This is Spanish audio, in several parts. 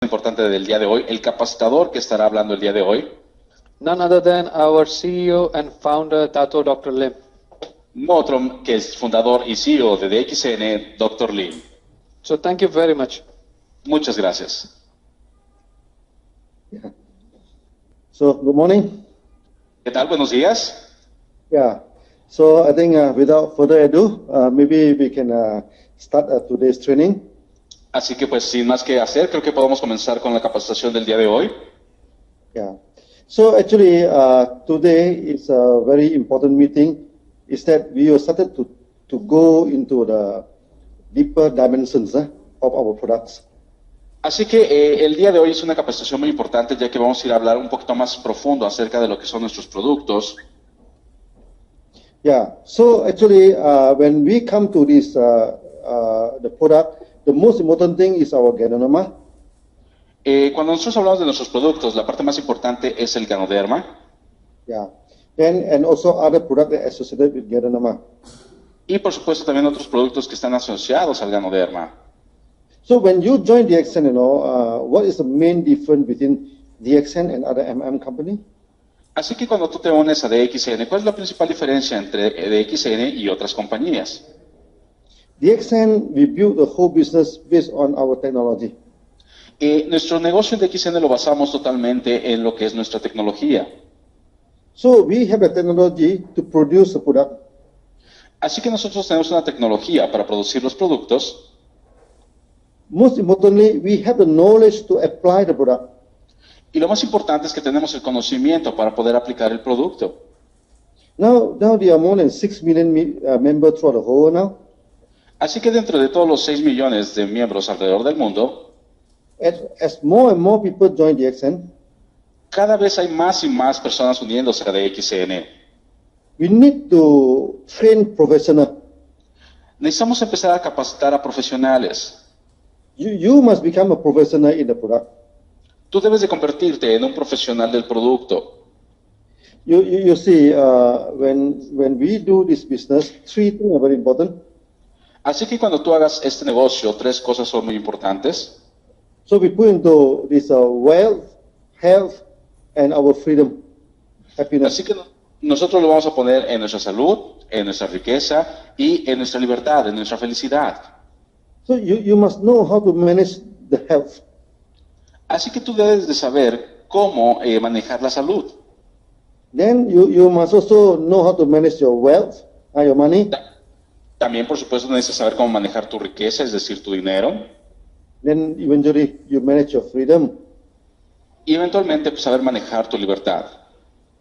importante del día de hoy, el capacitador que estará hablando el día de hoy, none other than our CEO and founder, Dato Dr. Lim. no otro que el fundador y CEO de DXN, Dr. Lim. So thank you very much. Muchas gracias. Yeah. So, good morning. ¿Qué tal? Buenos días. Yeah. So, I think without further ado, maybe we can start today's training. Así que pues sin más que hacer, creo que podemos comenzar con la capacitación del día de hoy. Yeah. So, actually, today is a very important meeting. Is that we are started to go into the deeper dimensions of our products. Así que el día de hoy es una capacitación muy importante, ya que vamos a ir a hablar un poquito más profundo acerca de lo que son nuestros productos. Yeah. So actually, when we come to this the product, the most important thing is our Ganoderma. Cuando nosotros hablamos de nuestros productos, la parte más importante es el Ganoderma. Yeah. And also other products associated with Ganoderma. Y por supuesto también otros productos que están asociados al Ganoderma. So when you join DXN, what is the main difference between DXN and other company? Así que cuando tú te unes a DXN, ¿cuál es la principal diferencia entre DXN y otras compañías? DXN, we build the whole business based on our technology. Nuestro negocio en DXN lo basamos totalmente en lo que es nuestra tecnología. So we have a technology to produce the product. Así que nosotros tenemos una tecnología para producir los productos. Most importantly, we have the knowledge to apply the product. Y lo más importante es que tenemos el conocimiento para poder aplicar el producto. Now there are more than 6 million members throughout the whole now. Así que dentro de todos los 6 millones de miembros alrededor del mundo, As more and more people join DXN, cada vez hay más y más personas uniéndose a DXN. we need to train professionals. Necesitamos empezar a capacitar a profesionales. You must become a professional in the product. Tú debes de convertirte en un profesional del producto. You see, when we do this business, 3 things are very important. Así que cuando tú hagas este negocio, 3 cosas son muy importantes. So we put into this wealth, health, and our freedom, happiness. Así que nosotros lo vamos a poner en nuestra salud, en nuestra riqueza y en nuestra libertad, en nuestra felicidad. So you must know how to manage the health. Así que tú debes de saber cómo manejar la salud. Then you must also know how to manage your wealth and your money. También, por supuesto, necesitas saber cómo manejar tu riqueza, es decir, tu dinero. Then eventually you manage your freedom. Y eventualmente, pues, saber manejar tu libertad.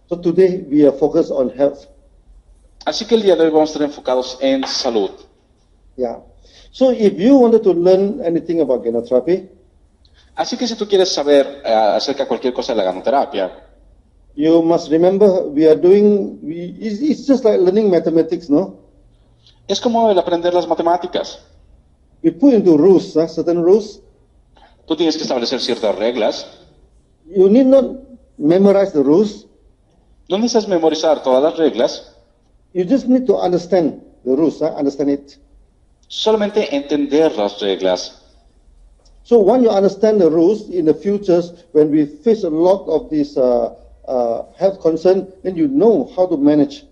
So today we are focused on health. Así que el día de hoy vamos a estar enfocados en salud. Yeah. So if you wanted to learn anything about Ganoterapia, Así que si tú quieres saber acerca de cualquier cosa de la ganoterapia, you must remember it's just like learning mathematics, no? es como el aprender las matemáticas. We put into rules, certain rules. Tú tienes que establecer ciertas reglas. You need not memorize the rules. No necesitas memorizar todas las reglas, You just need to understand the rules, understand it. solamente entender las reglas. So when you understand the rules in the futures, when we face a lot of this health concern, then you know how to manage.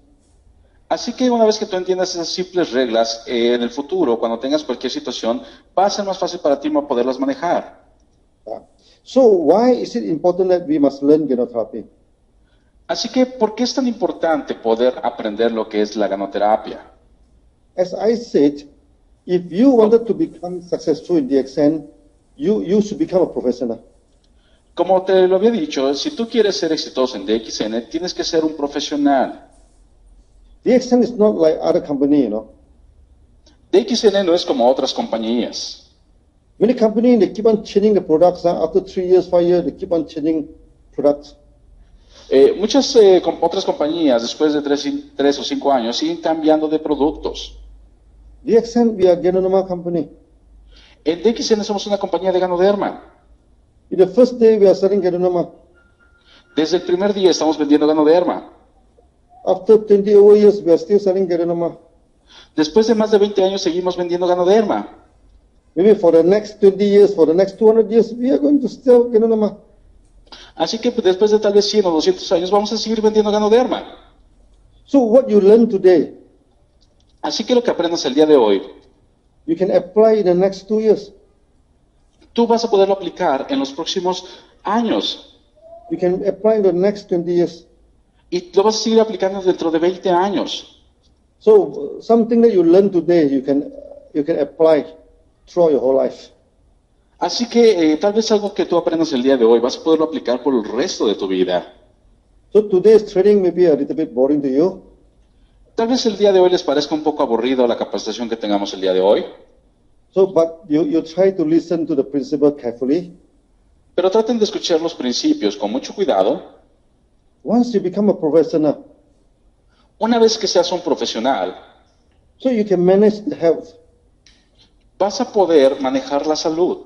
Así que una vez que tú entiendas esas simples reglas, en el futuro, cuando tengas cualquier situación, va a ser más fácil para ti poderlas manejar. So why is it important that we must learn Ganoterapia? Así que, ¿por qué es tan importante poder aprender lo que es la ganoterapia? As I said, if you wanted to become successful in DXN, you should become a professional. Como te lo había dicho, si tú quieres ser exitoso en DXN, tienes que ser un profesional. DXN is not like other company, DXN no es como otras compañías. Many companies, they keep on changing the products. After 3 years, 5 years, they keep on changing products. Muchas otras compañías, después de 3 o 5 años, siguen cambiando de productos. DXN, we are Ganoderma company. En DXN somos una compañía de Ganoderma. In the first day, we are selling Ganoderma. Desde el primer día estamos vendiendo Ganoderma. After 20 over years, we are still selling Ganoderma. Después de más de 20 años seguimos vendiendo Ganoderma. Maybe for the next 20 years, for the next 200 years, we are going to still Ganoderma. Así que pues, después de tal vez 100 o 200 años vamos a seguir vendiendo Ganoderma. So what you learn today, Así que lo que aprendas el día de hoy, you can apply in the next 2 years. tú vas a poderlo aplicar en los próximos años. You can apply in the next 20 years. Y lo vas a seguir aplicando dentro de 20 años. So something that you learn today, you can apply throughout your whole life. Así que tal vez algo que tú aprendas el día de hoy vas a poderlo aplicar por el resto de tu vida. So today's training may be a little bit boring to you. Tal vez el día de hoy les parezca un poco aburrido la capacitación que tengamos el día de hoy, So, but you try to listen to the principle carefully. pero traten de escuchar los principios con mucho cuidado. Once you become a professional, Una vez que seas un profesional, so you can manage the health. vas a poder manejar la salud,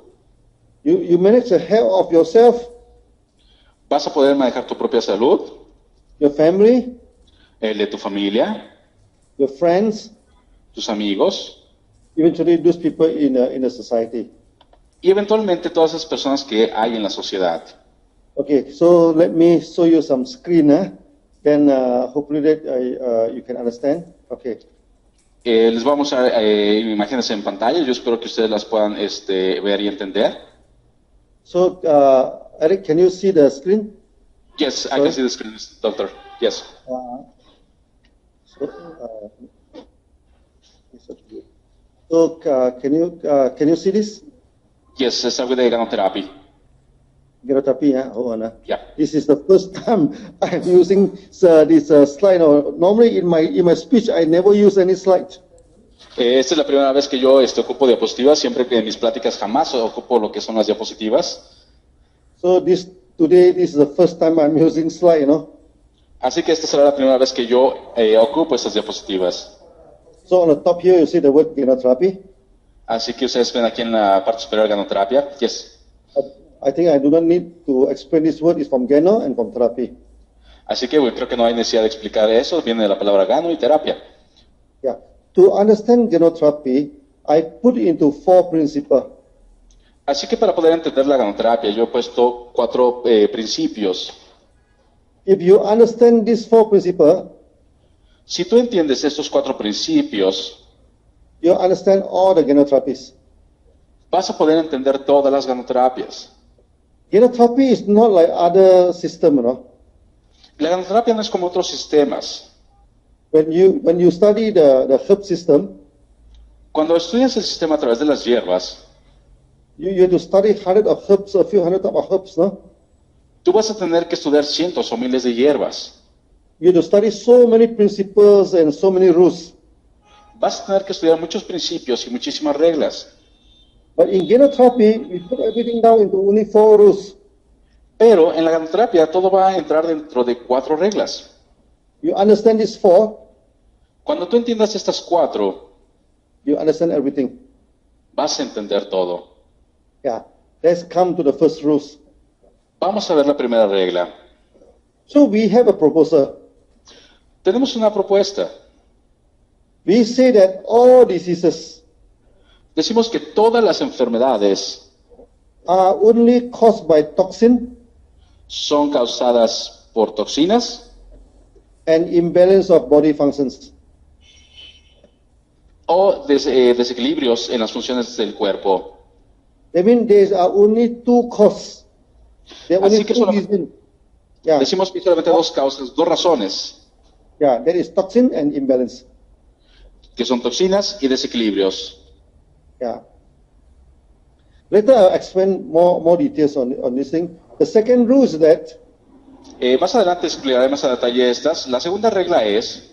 You manage the health of yourself, vas a poder manejar tu propia salud, your family, el de tu familia, your friends, tus amigos eventually those people in the society. y eventualmente todas esas personas que hay en la sociedad. Okay, so let me show you some screen. Then hopefully that you can understand. Okay. Les vamos a imagínense en pantalla, yo espero que ustedes las puedan ver y entender. So Eric, can you see the screen? Yes, I can see the screen, doctor. Yes. So can you see this? Yes, start with the Ganoterapia. Ganoterapia, Yeah. This is the first time I'm using this slide. Normally in my speech I never use any slide. Esta es la primera vez que yo ocupo diapositivas, siempre que en mis pláticas jamás ocupo lo que son las diapositivas. So today this is the first time I'm using slide, Así que esta será la primera vez que yo ocupo estas diapositivas. So on the top here you see the word Ganoterapia. Así que ustedes ven aquí en la parte superior Ganoterapia. Yes. I think I do not need to explain this word. It's from Gano and from therapy. Así que creo que no hay necesidad de explicar eso, viene de la palabra gano y terapia. Yeah. To understand Ganoterapia, I put it into 4 principles. Así que para poder entender la ganoterapia yo he puesto 4 principios. If you understand these 4 principles, Si tú entiendes estos 4 principios, you understand all the Ganotherapies. vas a poder entender todas las ganoterapias. Ganotherapy is not like other system, La ganoterapia no es como otros sistemas. When you study the herb system, Cuando estudias el sistema a través de las hierbas, you have to study hundreds of herbs, a few hundred of herbs, tú vas a tener que estudiar cientos o miles de hierbas. You have to study so many principles and so many rules. Vas a tener que estudiar muchos principios y muchísimas reglas. But in Ganotherapy, we put everything down into only 4 rules. Pero en la ganoterapia todo va a entrar dentro de 4 reglas. You understand these 4, Cuando tú entiendas estas 4, you understand everything. vas a entender todo. Yeah. Let's come to the first rules. Vamos a ver la primera regla. So we have a proposal. Tenemos una propuesta. We say that all diseases Decimos que todas las enfermedades are only caused by toxin son causadas por toxinas and imbalance of body functions. o desequilibrios en las funciones del cuerpo. That means there are only 2 causes. There are only Así que 2 reasons. Yeah. Decimos que hay solamente 2 causas, 2 razones, Yeah, that is toxin and imbalance. que son toxinas y desequilibrios. Yeah. Later I'll explain more details on this thing. The second rule is that Más adelante explicaré más a detalle estas. La segunda regla es,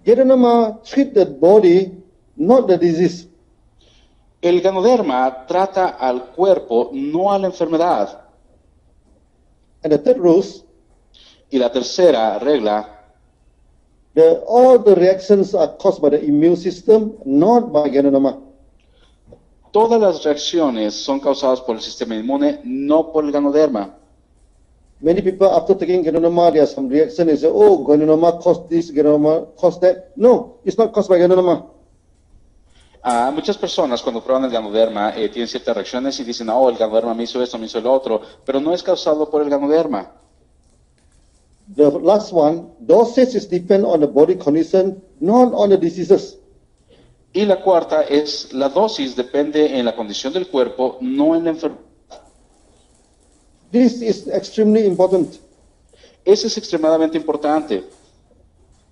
Ganoderma treat the body, not the disease. el ganoderma trata al cuerpo, no a la enfermedad. And the third rule, Y la tercera regla, all the reactions are caused by the immune system, not by Ganoderma. todas las reacciones son causadas por el sistema inmune, no por el ganoderma. Many people after taking Ganoderma, there are some reaction. They say, oh, Ganoderma caused this, Ganoderma caused that. No, it's not caused by Ganoderma. Muchas personas cuando prueban el ganoderma tienen ciertas reacciones y dicen, oh, el ganoderma me hizo esto, me hizo el otro, pero no es causado por el ganoderma. The last one, dosage is depend on the body condition, not on the diseases. Y la cuarta es, la dosis depende en la condición del cuerpo, no en la enfermedad. This is extremely important. Eso es extremadamente importante.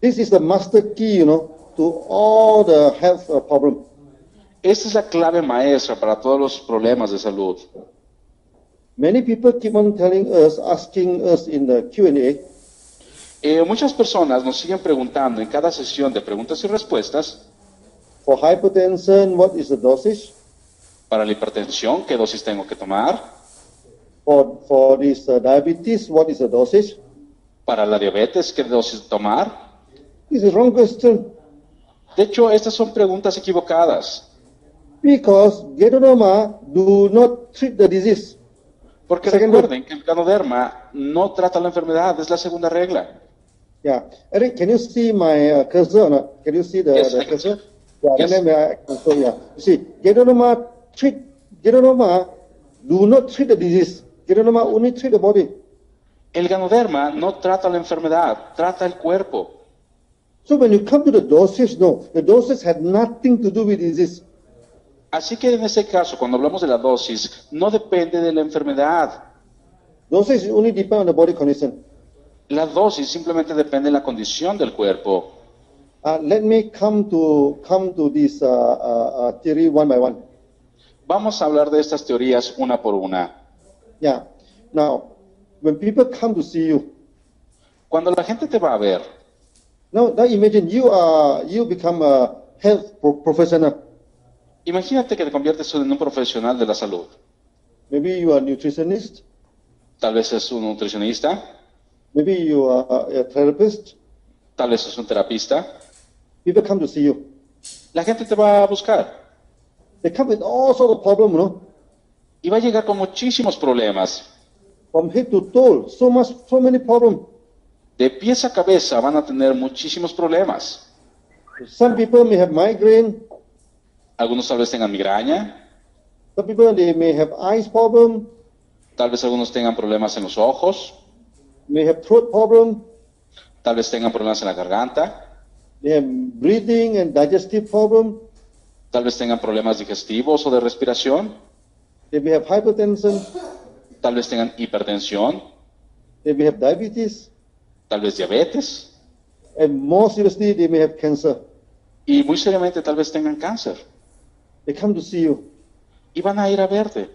This is the master key, to all the health problem. Esta es la clave maestra para todos los problemas de salud. Many people keep on telling us, asking us in the Q&A, Muchas personas nos siguen preguntando en cada sesión de preguntas y respuestas, for hypertension, what is the dosage? para la hipertensión, ¿qué dosis tengo que tomar? For this diabetes, what is the dosage? Para la diabetes, ¿qué dosis tomar? This is wrong question. De hecho, estas son preguntas equivocadas, Because Ganoderma do not treat the disease. porque Second recuerden que el ganoderma no trata la enfermedad, es la segunda regla. Yeah. Eric, can you see my cursor or not? Can you see the, Yes, the I can cursor? see. Yeah, Yes. then so yeah. You see, Ganoderma do not treat the disease. Ganoderma only treat the body. El ganoderma no trata la enfermedad, trata el cuerpo. So when you come to the dosage, no, the dosage had nothing to do with disease. Así que en ese caso, cuando hablamos de la dosis, no depende de la enfermedad. Dosage only depend on the body condition. La dosis simplemente depende de la condición del cuerpo. Let me come to this theory one by one. Vamos a hablar de estas teorías una por una. Yeah. Now, when people come to see you, Cuando la gente te va a ver, now imagine you become a health professional. imagínate que te conviertes en un profesional de la salud. Maybe you are a nutritionist. Tal vez es un nutricionista, Maybe you are a therapist. tal vez es un terapista. People come to see you. La gente te va a buscar They come with all sorts of problems, y va a llegar con muchísimos problemas. from head to toe. So many problems. De pies a cabeza van a tener muchísimos problemas. Some people may have migraine. Algunos tal vez tengan migraña, Some people they may have eyes problem. tal vez algunos tengan problemas en los ojos, May have throat problem. tal vez tengan problemas en la garganta, They have breathing and digestive problem. tal vez tengan problemas digestivos o de respiración, They may have hypertension. tal vez tengan hipertensión, They may have diabetes. tal vez diabetes And more seriously, they may have cancer. y muy seriamente tal vez tengan cáncer. They come to see you. Y van a ir a verte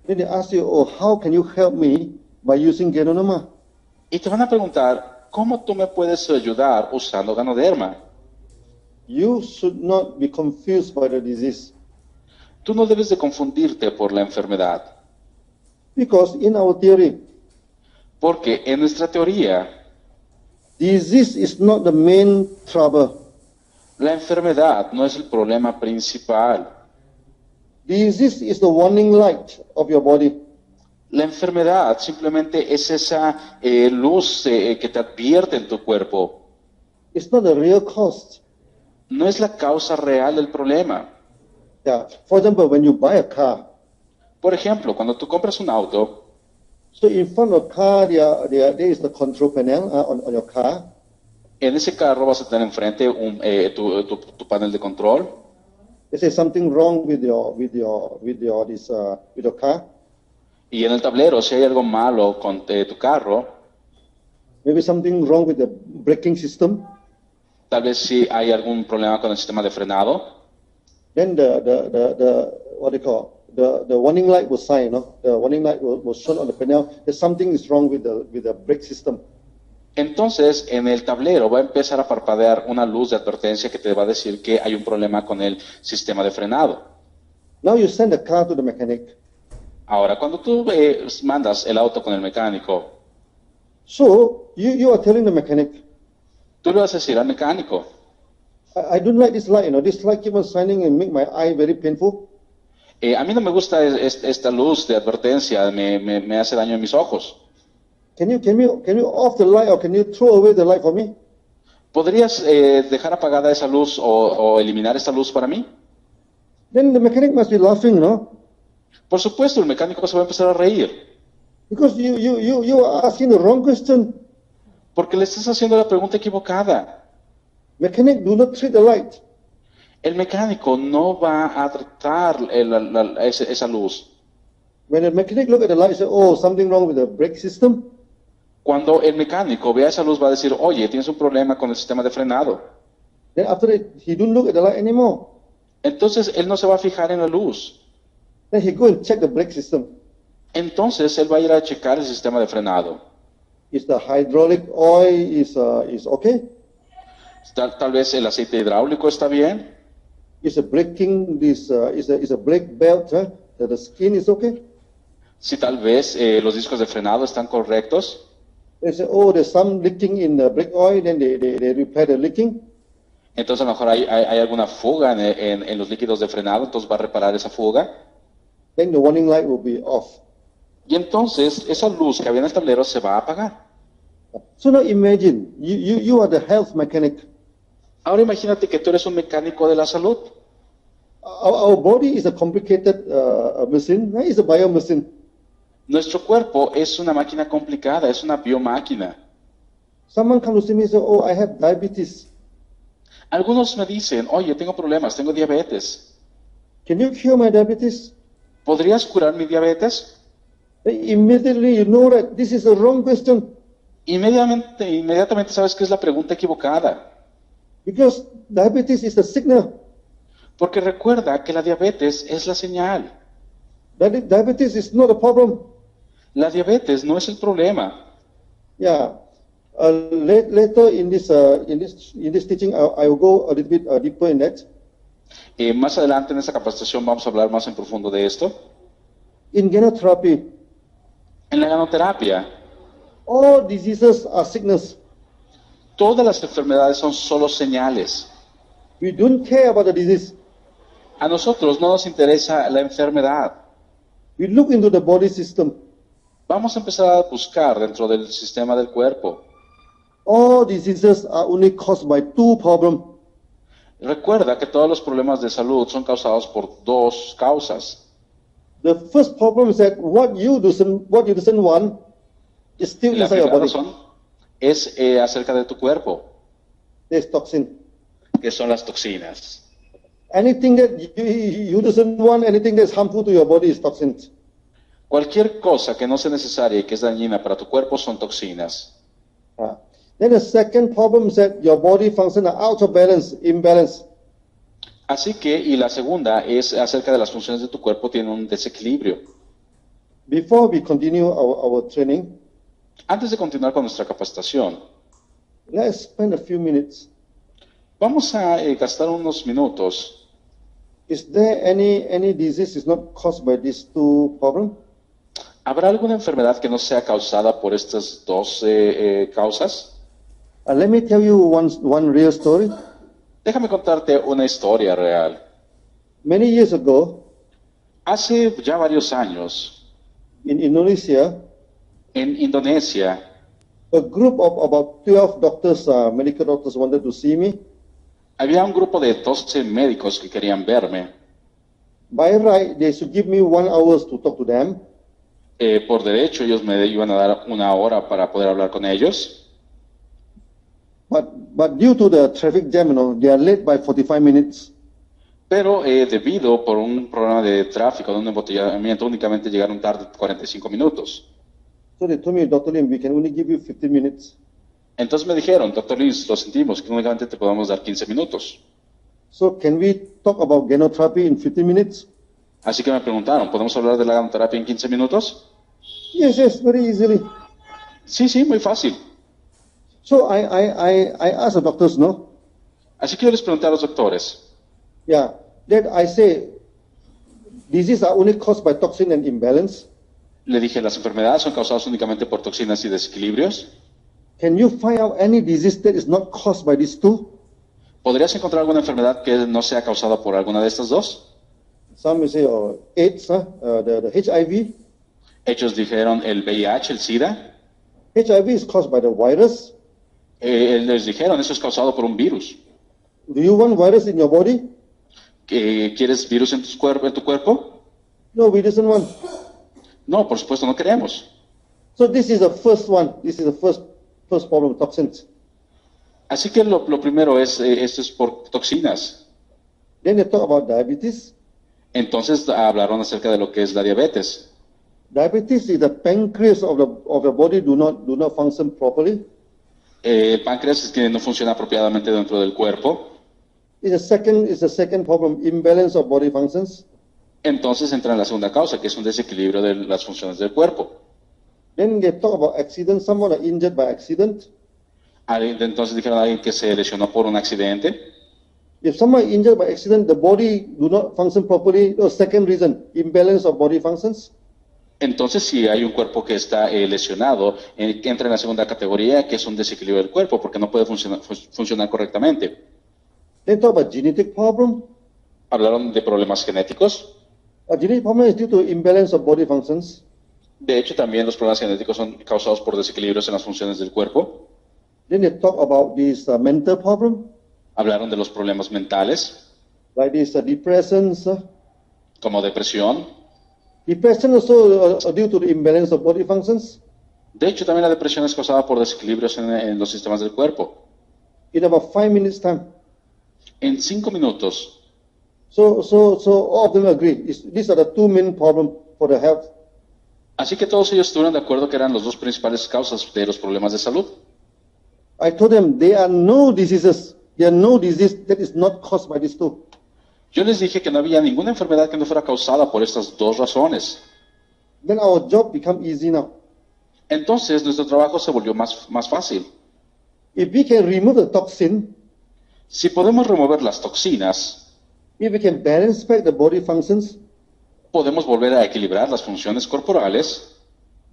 Then they ask you, oh, how can you help me by using Ganoderma? y te van a preguntar, ¿cómo tú me puedes ayudar usando ganoderma? You should not be confused by the disease. Tú no debes de confundirte por la enfermedad, Because in our theory, porque en nuestra teoría, disease is not the main trouble. la enfermedad no es el problema principal. Disease is the warning light of your body. La enfermedad simplemente es esa luz que te advierte en tu cuerpo. It's not the real cause. No es la causa real del problema. Yeah. For example, when you buy a car, Por ejemplo, cuando tú compras un auto, so in front of the car, there is the control panel on your car. en ese carro vas a tener enfrente tu panel de control. Is there something wrong with your car? Y en el tablero, si hay algo malo con tu carro, Maybe something wrong with the braking system. tal vez si hay algún problema con el sistema de frenado, Then the what do you call the warning light will shine. The warning light will show on the panel that something is wrong with the brake system. entonces en el tablero va a empezar a parpadear una luz de advertencia que te va a decir que hay un problema con el sistema de frenado. Now you send the car to the mechanic. Ahora, cuando tú mandas el auto con el mecánico, So you are telling the mechanic, tú le vas a decir al mecánico, I don't like this light. This light keep on shining and make my eye very painful. a mí no me gusta esta luz de advertencia, me hace daño en mis ojos. Can you off the light or can you throw away the light for me? ¿Podrías dejar apagada esa luz o eliminar esta luz para mí? then the mechanic must be laughing, no? Por supuesto, el mecánico se va a empezar a reír, Because you are asking the wrong question. porque le estás haciendo la pregunta equivocada. Mechanic do not treat the light. El mecánico no va a tratar esa luz. When the mechanic look at the light, say, oh, something wrong with the brake system. Cuando el mecánico vea esa luz va a decir, oye, tienes un problema con el sistema de frenado. Then after that, he don't look at the light anymore. Entonces él no se va a fijar en la luz. Then he go and check the brake system. Entonces él va a ir a checar el sistema de frenado. Is the hydraulic oil is okay? Tal vez el aceite hidráulico está bien. Is the braking is a brake belt? That the skin is okay? Si tal vez los discos de frenado están correctos. They say, oh, there's some leaking in the brake oil. Then they repair the leaking. Entonces a lo mejor hay alguna fuga en los líquidos de frenado, entonces va a reparar esa fuga. Then the warning light will be off. Y entonces esa luz que había en el tablero se va a apagar. So now imagine you are the health mechanic. Ahora imagínate que tú eres un mecánico de la salud. Our body is a complicated machine. It's a bio machine. Nuestro cuerpo es una máquina complicada, es una biomáquina. Someone comes to me and says, oh, I have diabetes. Algunos me dicen, oye, tengo problemas, tengo diabetes. Can you cure my diabetes? ¿Podrías curar mi diabetes? Immediately you know that this is a wrong question. Inmediatamente sabes que es la pregunta equivocada. Because diabetes is the signal. Porque recuerda que la diabetes es la señal. Diabetes is not a problem. La diabetes no es el problema. Yeah. Later in this teaching, I will go a little bit deeper in that. Más adelante en esta capacitación vamos a hablar más en profundo de esto. In Ganoterapia, En la ganoterapia, all diseases are sickness. todas las enfermedades son solo señales. We don't care about the disease. A nosotros no nos interesa la enfermedad. We look into the body system. Vamos a empezar a buscar dentro del sistema del cuerpo. All diseases are only caused by two problems. Recuerda que todos los problemas de salud son causados por dos causas. The first problem is that what you doesn't want is still La inside your primera body. razón es acerca de tu cuerpo, There's toxin. que son las toxinas. Anything that you doesn't want, anything that's harmful to your body is toxins. Cualquier cosa que no sea necesaria y que es dañina para tu cuerpo son toxinas. Then the second problem is that your body functions are out of balance, imbalance. Así que, y la segunda es acerca de las funciones de tu cuerpo, tienen un desequilibrio. Before we continue our training, Antes de continuar con nuestra capacitación, let's spend a few minutes. vamos a gastar unos minutos. Is there any disease is not caused by these two problems? ¿Habrá alguna enfermedad que no sea causada por estas dos causas? Let me tell you one real story. Déjame contarte una historia real. Many years ago, Hace ya varios años, in Indonesia, en Indonesia, a group of about 12 doctors, medical doctors, wanted to see me. había un grupo de 12 médicos que querían verme. By right, they should give me 1 hour to talk to them. Por derecho, ellos me iban a dar una hora para poder hablar con ellos. But due to the traffic jam, they are late by 45 minutes. Pero debido por un problema de tráfico, de un embotellamiento, únicamente llegaron tarde 45 minutos. So they told me, Dr. Lim, we can only give you 15 minutes. Entonces me dijeron, doctor Luis, lo sentimos, que únicamente te podemos dar 15 minutos. So can we talk about Ganoterapia in 15 minutes? Así que me preguntaron, ¿podemos hablar de la ganoterapia en 15 minutos? Yes, very easily. Sí, muy fácil. So I asked the doctors, no? Así que yo les pregunté a los doctores, Yeah, that I say, diseases are only caused by toxin and imbalance. le dije, ¿las enfermedades son causadas únicamente por toxinas y desequilibrios? Can you find out any disease that is not caused by these two? ¿Podrías encontrar alguna enfermedad que no sea causada por alguna de estas dos? Some may say, oh, AIDS, the HIV. Ellos dijeron el VIH, el SIDA. HIV is caused by the virus. Les dijeron, eso es causado por un virus. Do you want virus in your body? ¿Quieres virus en tu cuerpo? No, we doesn't want. No, por supuesto, no queremos. So this is the first one. This is the first problem, toxins. Así que lo primero es, esto es por toxinas. Then they talk about diabetes. Entonces hablaron acerca de lo que es la diabetes. Diabetes is the pancreas of the body do not function properly. El páncreas es que no funciona apropiadamente dentro del cuerpo. It's the second problem, imbalance of body functions. Entonces entra en la segunda causa, que es un desequilibrio de las funciones del cuerpo. Then they talk about accident. Someone are injured by accident. Entonces dijeron a alguien que se lesionó por un accidente. If someone is injured by accident, the body do not function properly. The second reason, imbalance of body functions. Entonces, si hay un cuerpo que está lesionado, entra en la segunda categoría, que es un desequilibrio del cuerpo, porque no puede funcionar correctamente. They talk about genetic problem. Hablaron de problemas genéticos. A genetic problem is due to imbalance of body functions. De hecho, también los problemas genéticos son causados por desequilibrios en las funciones del cuerpo. Then they talk about this mental problem, Hablaron de los problemas mentales, like this depressions. como depresión. Depression also due to the imbalance of body functions. De hecho, también la depresión es causada por desequilibrios en los sistemas del cuerpo. In about 5 minutes time. En 5 minutos. So all of them agree. These are the two main problems for the health. Así que todos ellos estuvieron de acuerdo que eran las dos principales causas de los problemas de salud. I told them there are no diseases. There are no disease that is not caused by these two. Yo les dije que no había ninguna enfermedad que no fuera causada por estas dos razones. Then our job become easy now. Entonces nuestro trabajo se volvió más fácil. If we can remove the toxin, Si podemos remover las toxinas, if we can balance back the body functions, podemos volver a equilibrar las funciones corporales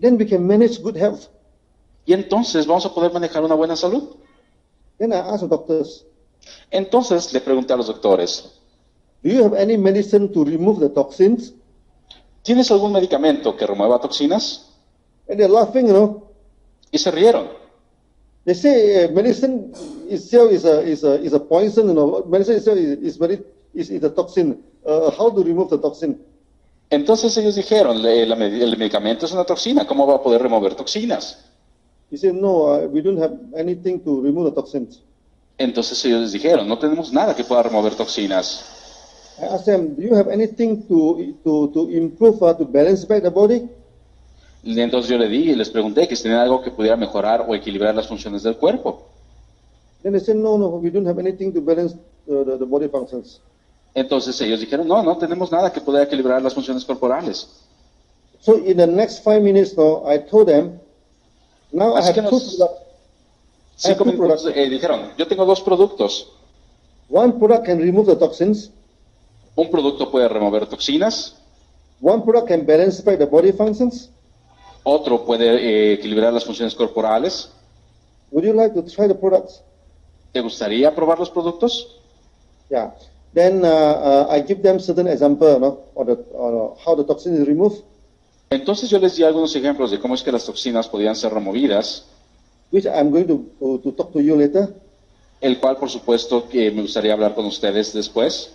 then we can manage good health. y entonces vamos a poder manejar una buena salud. Then I asked the doctors, Entonces le pregunté a los doctores, do you have any medicine to remove the toxins? ¿tienes algún medicamento que remueva toxinas? And they're laughing, Y se rieron. They say medicine itself is a poison, Medicine itself is a toxin. How to remove the toxin? Entonces ellos dijeron, el medicamento es una toxina, ¿cómo va a poder remover toxinas? He said, no, we don't have anything to remove the toxins. Entonces ellos les dijeron, no tenemos nada que pueda remover toxinas. I asked them, do you have anything to improve, to balance back the body? Y entonces yo les pregunté que si tenían algo que pudiera mejorar o equilibrar las funciones del cuerpo. Then they said, no, we don't have anything to balance the body functions. Entonces ellos dijeron, no tenemos nada que pueda equilibrar las funciones corporales. So in the next 5 minutes now, I told them, now I Así have que two nos- products. 5 minutos dijeron, yo tengo 2 productos. One product can remove the toxins. Un producto puede remover toxinas, One product can balance back the body functions. otro puede equilibrar las funciones corporales. Would you like to try the products? ¿Te gustaría probar los productos? Yeah. Then I give them certain example, or how the toxin is removed, Entonces yo les di algunos ejemplos de cómo es que las toxinas podían ser removidas, which I'm going to talk to you later. el cual por supuesto que me gustaría hablar con ustedes después.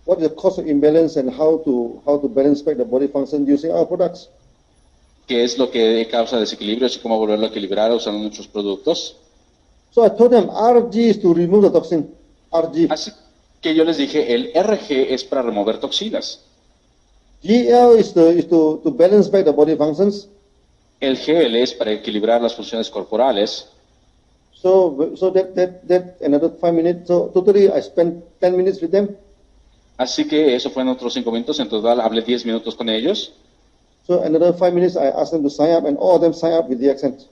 What is the cause of imbalance and how to balance back the body function using our products? Qué es lo que causa desequilibrios y cómo volverlo a equilibrar usando nuestros productos. So I told them RG is to remove the toxin. RG. Así que yo les dije, el RG es para remover toxinas, GL is to balance back the body functions. el GL es para equilibrar las funciones corporales. So that another 5 minutes. So totally I spent 10 minutes with them. Así que eso fue en otros 5 minutos, en total hablé 10 minutos con ellos. So another 5 minutes I asked them to sign up, and all of them sign up with the accent.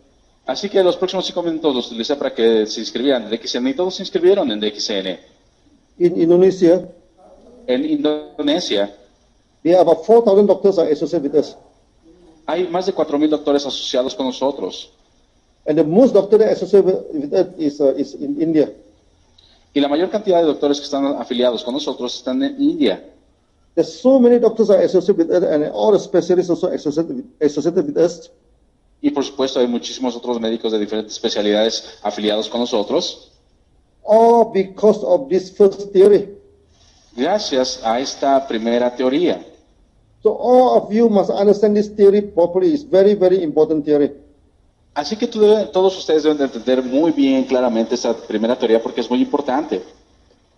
Así que los próximos 5 minutos los utilicé para que se inscribieran en DXN y todos se inscribieron en DXN. In Indonesia, En Indonesia there are about 4,000 doctors are associated with us. hay más de 4,000 doctores asociados con nosotros. And the most doctors that are associated with us is in India. Y la mayor cantidad de doctores que están afiliados con nosotros están en India. There's so many doctors are associated with us, and all the specialists also associated with us. Y por supuesto hay muchísimos otros médicos de diferentes especialidades afiliados con nosotros. All because of this first theory. gracias a esta primera teoría. So all of you must understand this theory properly. It's very, very important theory. Así que todos ustedes deben de entender muy bien claramente esta primera teoría porque es muy importante.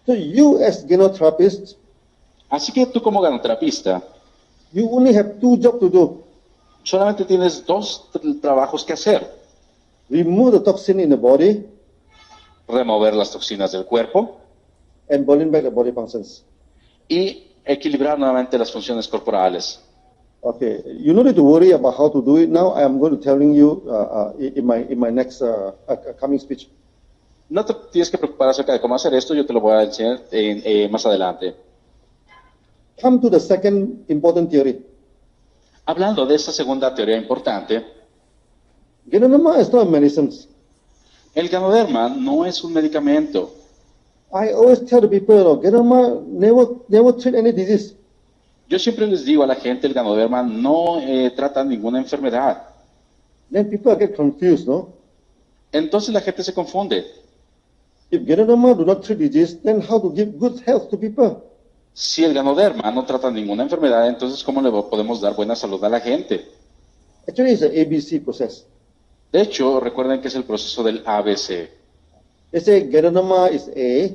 So you as ganotherapists, Así que tú como ganoterapista, you only have two jobs to do. solamente tienes dos trabajos que hacer. Remove the toxin in the body Remover las toxinas del cuerpo and bring back the body functions. y equilibrar nuevamente las funciones corporales. Okay, you don't need to worry about how to do it now. I am going to telling you in my next coming speech. No te tienes que preocupar acerca de cómo hacer esto, yo te lo voy a enseñar más adelante. Come to the second important theory. Hablando de esta segunda teoría importante, Ganoderma is not a medicine. el ganoderma no es un medicamento. I always tell the people, Ganoderma never treat any disease. Yo siempre les digo a la gente, el ganoderma no trata ninguna enfermedad. Then people get confused, no? Entonces la gente se confunde. If Ganoderma do not treat disease, then how to give good health to people? Si el ganoderma no trata ninguna enfermedad, entonces ¿cómo le podemos dar buena salud a la gente? Actually, it's an ABC process. De hecho, recuerden que es el proceso del ABC. They say Ganoderma is A,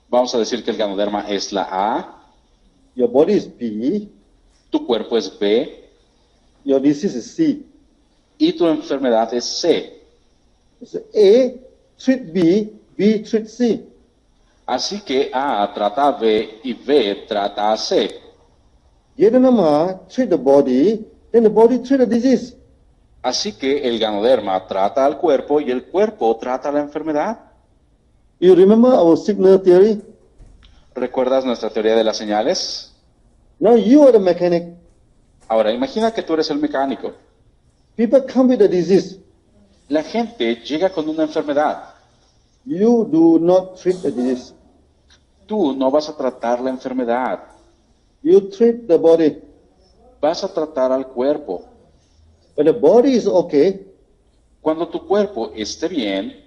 Vamos a decir que el ganoderma es la A, your body is B, tu cuerpo es B your disease is C. y tu enfermedad es C. It's A treat B, B treat C. Así que A trata a B y B trata a C. Ganoderma treat the body, then the body treat the disease. Así que el ganoderma trata al cuerpo y el cuerpo trata la enfermedad. You remember our signal theory? ¿Recuerdas nuestra teoría de las señales? Now you are the mechanic. Ahora, imagina que tú eres el mecánico. People come with a disease. La gente llega con una enfermedad. You do not treat the disease. Tú no vas a tratar la enfermedad. You treat the body. Vas a tratar al cuerpo. When the body is okay, Cuando tu cuerpo esté bien,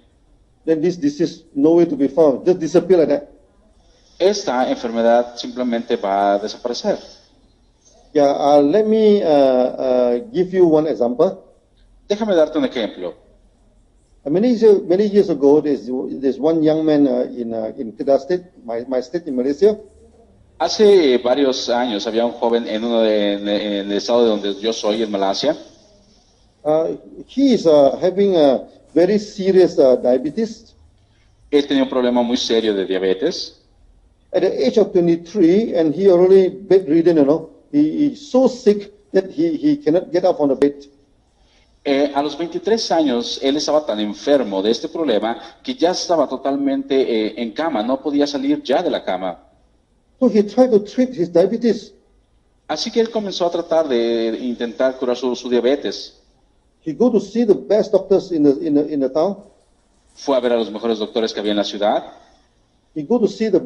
then this disease nowhere to be found. Just disappear like that. esta enfermedad simplemente va a desaparecer. Yeah, let me give you one example. Déjame darte un ejemplo. Many years ago, there's one young man in Kedah State, my state in Malaysia. Hace varios años había un joven en en el estado de donde yo soy, en Malasia. He is having a very serious diabetes. Él tenía un problema muy serio de diabetes. At the age of 23, and he already bedridden, he's so sick that he cannot get up on the bed. A los 23 años, él estaba tan enfermo de este problema que ya estaba totalmente en cama, no podía salir ya de la cama. So he tried to treat his diabetes. Así que él comenzó a tratar de intentar curar su diabetes. He go to see the best doctors in the town. Fue a ver a los mejores doctores que había en la ciudad. He go to see the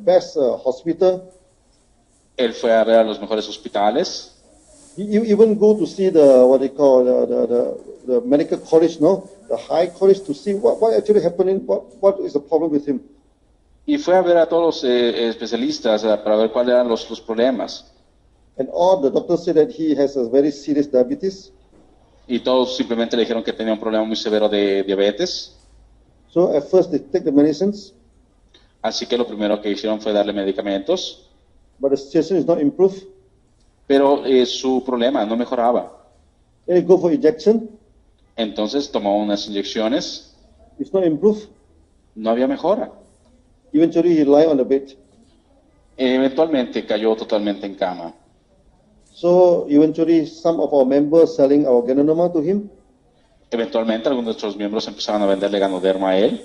best hospital. Él fue a ver a los mejores hospitales. He even go to see the medical college, no, the high college, to see what actually happening, what is the problem with him. Y fue a ver a todos los especialistas para ver cuáles eran los problemas. And all the doctors say that he has a very serious diabetes. Y todos simplemente le dijeron que tenía un problema muy severo de diabetes. So at first they take the medicines, Así que lo primero que hicieron fue darle medicamentos. but the situation is not improved. Pero su problema no mejoraba. Then he go for injection, Entonces tomó unas inyecciones. it's not improved. No había mejora. Eventually he lie on the bed. Eventualmente cayó totalmente en cama. So eventually some of our members selling our Ganoderma to him. Eventualmente algunos de nuestros miembros empezaron a venderle ganoderma a él.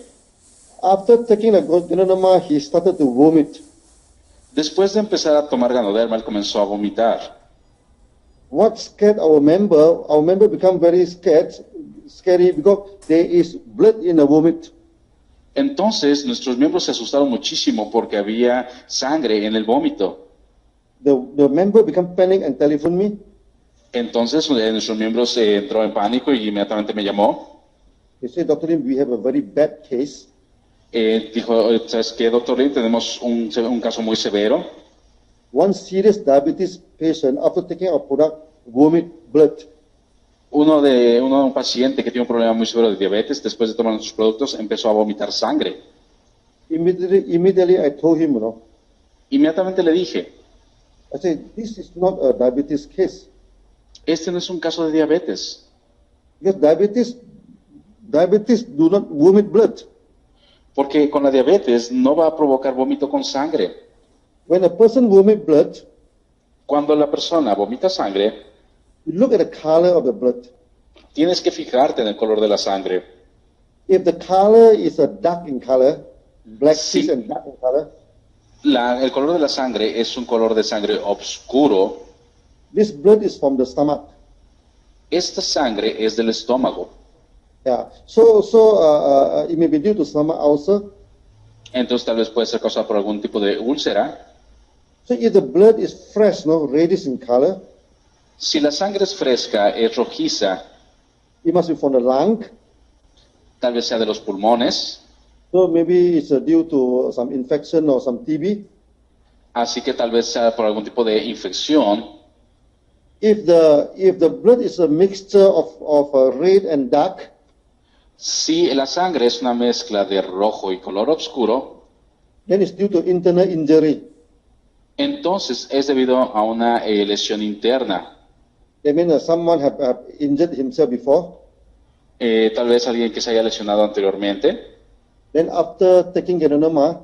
After taking the Ganoderma, he started to vomit. Después de empezar a tomar ganoderma, él comenzó a vomitar. What scared our member become very scary because there is blood in the vomit. Entonces nuestros miembros se asustaron muchísimo porque había sangre en el vómito. The member become panic and telephone me. Entonces nuestros miembros entró en pánico y inmediatamente me llamó. He said, Dr. Lim, we have a very bad case. Dijo, ¿sabes qué, doctor Lim? Tenemos un caso muy severo. One serious diabetes patient, after taking our product, vomit blood. Un paciente que tiene un problema muy severo de diabetes, después de tomar nuestros productos, empezó a vomitar sangre. Immediately I told him, Inmediatamente le dije, I said, this is not a diabetes case. este no es un caso de diabetes, Because diabetes do not vomit blood. porque con la diabetes no va a provocar vómito con sangre. When a person vomit blood, Cuando la persona vomita sangre, you look at the color of the blood. tienes que fijarte en el color de la sangre. If the color is a dark in color, blackish Sí. and dark in color, El color de la sangre es un color de sangre oscuro. this blood is from the stomach. Esta sangre es del estómago. Yeah. It may be due to stomach ulcer. Entonces tal vez puede ser causado por algún tipo de úlcera. So if the blood is fresh, reddish in color, Si la sangre es fresca, es rojiza, it must be from the lung. tal vez sea de los pulmones, So maybe it's due to some infection or some TB. así que tal vez sea por algún tipo de infección. If the blood is a mixture of red and dark, Si la sangre es una mezcla de rojo y color oscuro, then it's due to internal injury. entonces es debido a una lesión interna. That means someone have injured himself before. Tal vez alguien que se haya lesionado anteriormente, Then after taking Ganoterapia,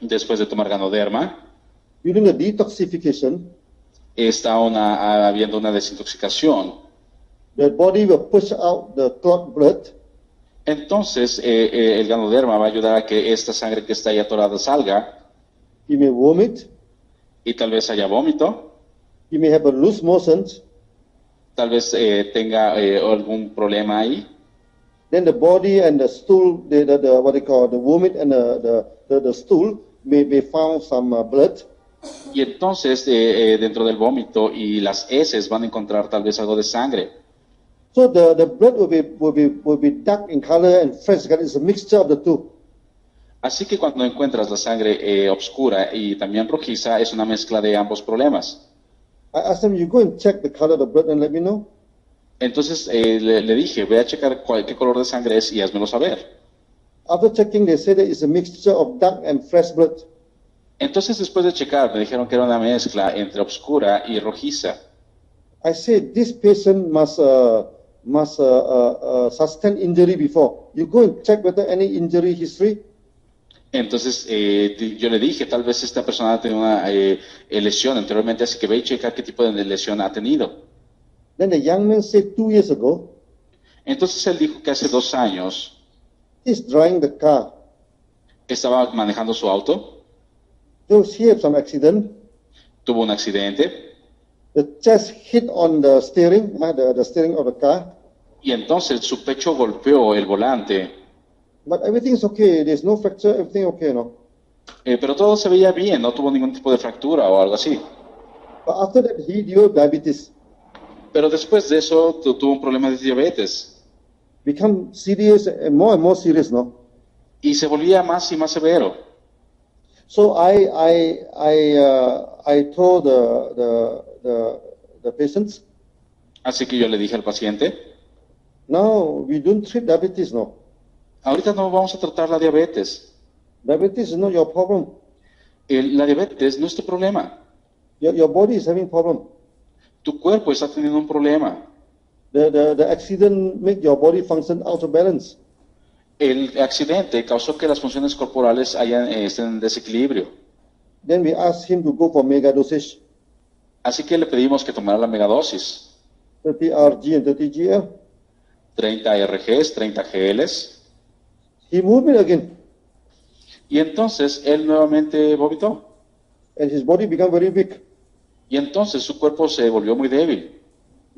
después de tomar Ganoderma, during the detoxification, está habiendo una desintoxicación. the body will push out the clot blood. Entonces, el Ganoderma va a ayudar a que esta sangre que está ahí atorada salga, He may vomit. y tal vez haya vómito, He may have a loose motions. tal vez tenga algún problema ahí. Then the body and the stool, what they call the vomit and the stool may found some blood. Y entonces, dentro del vómito y las heces van a encontrar tal vez algo de sangre. So the blood will be dark in color and fresh. It's a mixture of the two. Así que cuando encuentras la sangre oscura y también rojiza, es una mezcla de ambos problemas. I asked them, you go and check the color of the blood and let me know. Entonces le dije, ve a checar qué color de sangre es y házmelo saber. After checking, they said that it's a mixture of dark and fresh blood. Entonces después de checar, me dijeron que era una mezcla entre oscura y rojiza. I said this patient must sustain injury before. You go and check whether any injury history. Entonces yo le dije, tal vez esta persona ha tenido una lesión anteriormente, así que ve y checa qué tipo de lesión ha tenido. Then the young man said 2 years ago, Entonces él dijo que hace 2 años he's driving the car. estaba manejando su auto, So he had some accident. tuvo un accidente The chest hit on the steering, the steering of the car. y entonces su pecho golpeó el volante, But everything is okay. There's no fracture. Everything okay, no. pero todo se veía bien, no tuvo ningún tipo de fractura o algo así. But after that, he developed diabetes. Pero después de eso tuvo un problema de diabetes Become serious and more serious, no. y se volvía más y más severo. So I told the patients, Así que yo le dije al paciente, no, we don't treat diabetes, no. ahorita no vamos a tratar la diabetes. Diabetes is not your problem. La diabetes no es tu problema. Your body is having problem. Tu cuerpo está teniendo un problema. The accident make your body function out of balance. El accidente causó que las funciones corporales estén en desequilibrio. Then we asked him to go for mega dosage, Así que le pedimos que tomara la megadosis. 30 RG and 30 GL. 30 RGs, 30 GLs. He moved it again, Y entonces él nuevamente vomitó. and his body became very weak. Y entonces su cuerpo se volvió muy débil.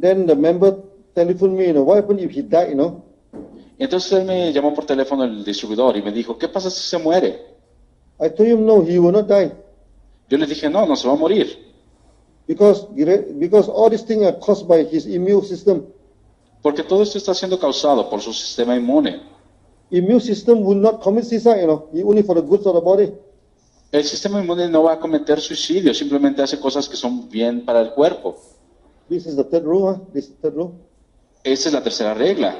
Then the member telephoned me, what happened if he died, Entonces él me llamó por teléfono el distribuidor y me dijo, ¿qué pasa si se muere? I told him, no, he will not die. Yo le dije, no, no se va a morir. Because all these things are caused by his immune system. Porque todo esto está siendo causado por su sistema inmune. immune system will not commit suicide, only for the good of the body. El sistema inmune no va a cometer suicidio, simplemente hace cosas que son bien para el cuerpo. This is the third rule. This is the third rule. Esa es la tercera regla.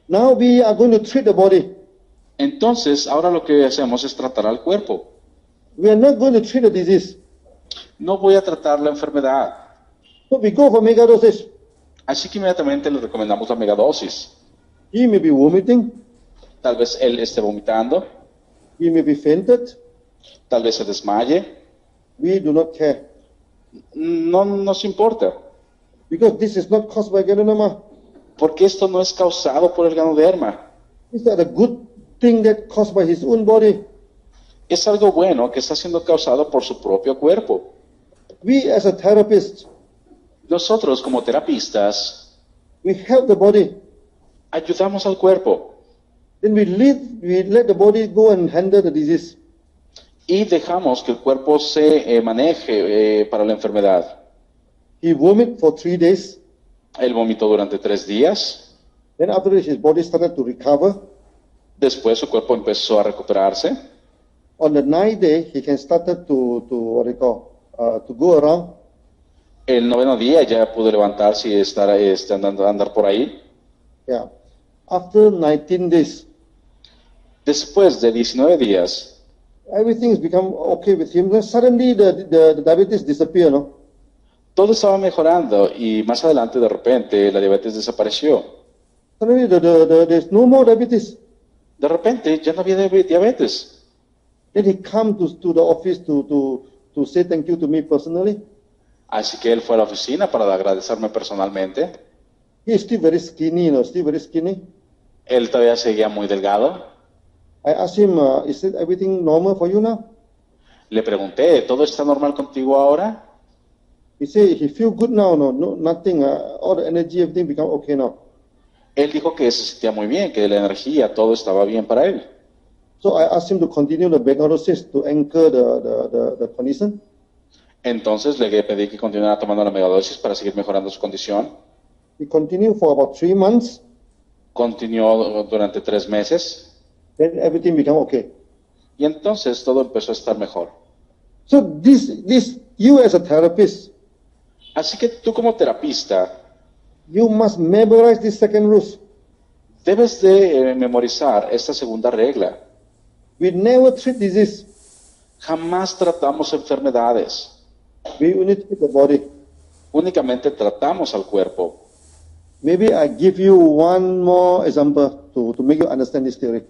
Now we are going to treat the body. Entonces, ahora lo que hacemos es tratar al cuerpo. We are not going to treat the disease. No voy a tratar la enfermedad. So we go for megadosis. Así que inmediatamente le recomendamos la megadosis. He may be vomiting. Tal vez él esté vomitando, He may be fainted. tal vez se desmaye. We do not care. No nos importa, Because this is not caused by Ganoderma. porque esto no es causado por el ganoderma. It's not a good thing that caused by his own body. Es algo bueno que está siendo causado por su propio cuerpo. We as a therapist, Nosotros como terapistas we help the body. ayudamos al cuerpo Then we let the body go and handle the disease. y dejamos que el cuerpo se maneje para la enfermedad. He vomit for 3 days. Él vomitó durante 3 días, Then after that, his body started to recover. después su cuerpo empezó a recuperarse. On the 9th day, he can started to go around. El 9º día ya pudo levantarse y estar andar por ahí. Yeah. After 19 days, Después de 19 días, everything's become okay with him. Then suddenly the diabetes disappeared, no? todo estaba mejorando y más adelante de repente la diabetes desapareció. Suddenly there's no more diabetes. De repente ya no había diabetes. Then he come to the office to say thank you to me personally. Así que él fue a la oficina para agradecerme personalmente. He is still very skinny, still very skinny. Él todavía seguía muy delgado. I asked him, is it everything normal for you now? Le pregunté, ¿todo está normal contigo ahora? He said he feel good now, no, nothing, all the energy, everything become okay now. Él dijo que se sentía muy bien, que la energía, todo estaba bien para él. So I asked him to continue the diagnosis to anchor the condition. Entonces le pedí que continuara tomando la megadosis para seguir mejorando su condición. He continued for about 3 months. Continuó durante 3 meses Then everything became okay. y entonces todo empezó a estar mejor. So you as a therapist, Así que tú como terapista you must memorize this second rule. debes de memorizar esta segunda regla. We never treat disease. Jamás tratamos enfermedades, We only treat the body. únicamente tratamos al cuerpo. Maybe I give you one more example to make you understand this theory.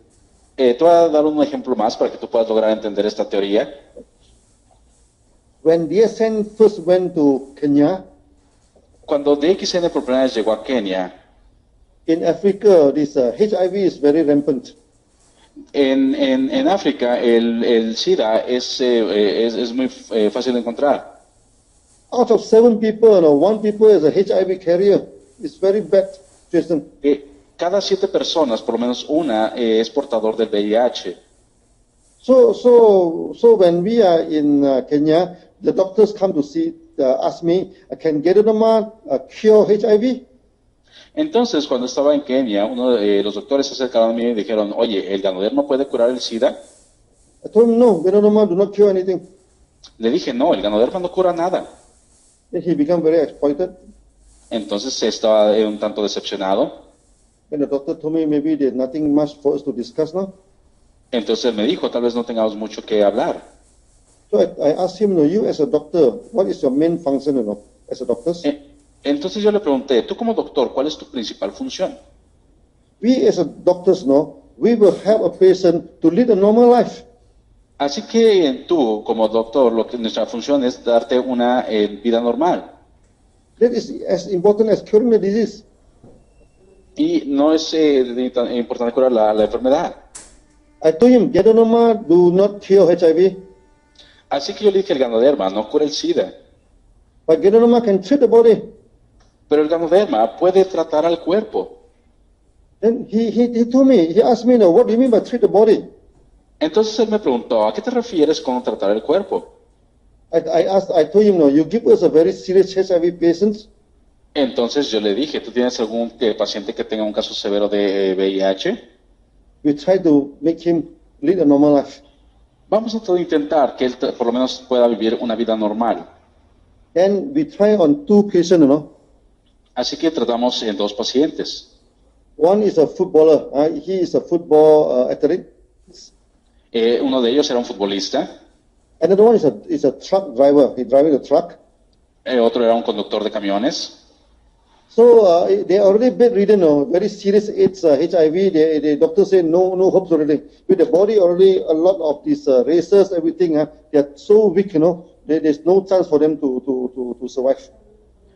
Te voy a dar un ejemplo más para que tú puedas lograr entender esta teoría. When DSN first went to Kenya, Cuando DXN por primera vez llegó a Kenia, in Africa, this HIV is very rampant. en África el SIDA es muy fácil de encontrar. Out of 7 people, 1 people is a HIV carrier. It's very bad situation. Cada 7 personas, por lo menos una, es portador del VIH. So when we are in Kenya, the doctors come to ask me, can Ganoderma cure HIV? Entonces, cuando estaba en Kenia, uno de los doctores se acercaron a mí y dijeron, oye, ¿el ganoderma puede curar el SIDA? I told him, no, Ganoderma do not cure anything. Le dije, no, el ganoderma no cura nada. Then he became very exploited. Entonces estaba un tanto decepcionado. And the doctor told me maybe there's nothing much for us to discuss now. Entonces él me dijo, tal vez no tengamos mucho que hablar. So I asked him, you as a doctor, what is your main function, as a doctor? Entonces yo le pregunté, tú como doctor, ¿cuál es tu principal función? We as a doctors, we will help a patient to lead a normal life. Así que tú como doctor, nuestra función es darte una vida normal. That is as important as curing the disease. Y no es importante curar la enfermedad. I told him, Ganoderma do not cure HIV, Así que yo le dije, el ganoderma no cura el SIDA, but Ganoderma can treat the body. pero el ganoderma puede tratar al cuerpo. Then he told me, he asked me, what do you mean by treat the body? Entonces él me preguntó, ¿a qué te refieres con tratar el cuerpo? I told him, you give us a very serious HIV patient. Entonces yo le dije, ¿tú tienes algún paciente que tenga un caso severo de VIH? we try to make him lead a normal life. Vamos a todo intentar que él por lo menos pueda vivir una vida normal. And we try on 2 patients, Así que tratamos en 2 pacientes. One is a footballer. He is a football athlete. Uno de ellos era un futbolista, Another one is a truck driver. He's driving a truck. otro era un conductor de camiones. So they are already bedridden, very serious AIDS, HIV. The doctors say no hopes already. With the body already, a lot of these racers, everything, they are so weak, there's no chance for them to survive.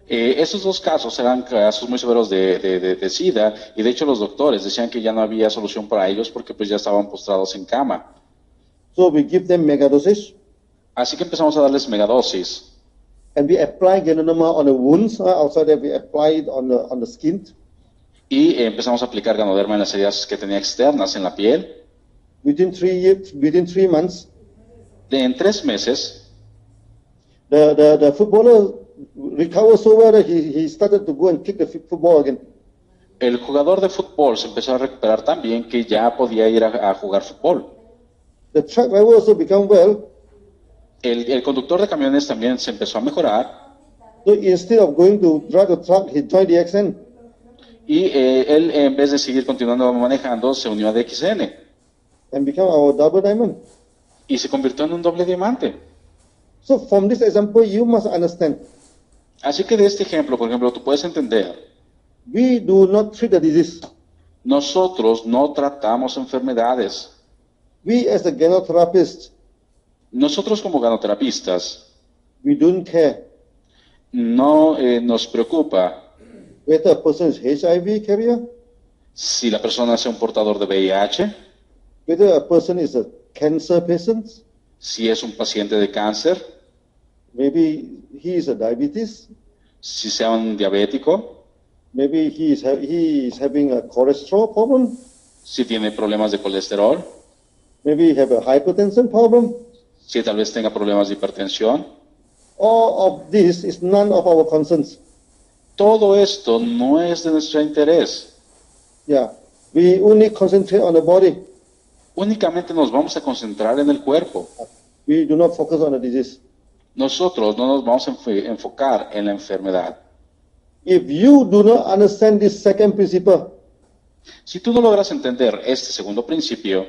Esos 2 casos eran casos muy severos de SIDA, y de hecho los doctores decían que ya no había solución para ellos porque pues ya estaban postrados en cama. So we give them megadoses, Así que empezamos a darles megadosis. and we apply Ganoderma on the wounds. Outside that, we apply it on the skin. Y empezamos a aplicar Ganoderma en las heridas que tenía externas en la piel. Within 3 months, En 3 meses, the footballer recovered so well that he started to go and kick the football again. el jugador de fútbol se empezó a recuperar tan bien que ya podía ir a jugar fútbol. The truck driver also become well. El conductor de camiones también se empezó a mejorar. So instead of going to drive the truck, he joined the XN. Y él, en vez de seguir continuando manejando, se unió a DXN And become our double diamond. y se convirtió en un doble diamante. So from this example, you must understand, Así que de este ejemplo, por ejemplo, tú puedes entender, we do not treat the disease. nosotros no tratamos enfermedades. We as the ganotherapists, Nosotros como ganoterapistas we don't care no nos preocupa whether a person is HIV carrier, si la persona es un portador de VIH, whether a person is a cancer patient, si es un paciente de cáncer, maybe he is a diabetes, si sea un diabético, maybe he is having a cholesterol problem, si tiene problemas de colesterol, maybe he have a hypertension problem. si tal vez tenga problemas de hipertensión. All of this is none of our concerns. Todo esto no es de nuestro interés. Yeah, we only concentrate on the body. Únicamente nos vamos a concentrar en el cuerpo. We do not focus on the disease. Nosotros no nos vamos a enfocar en la enfermedad. If you do not understand this second principle, Si tú no logras entender este segundo principio,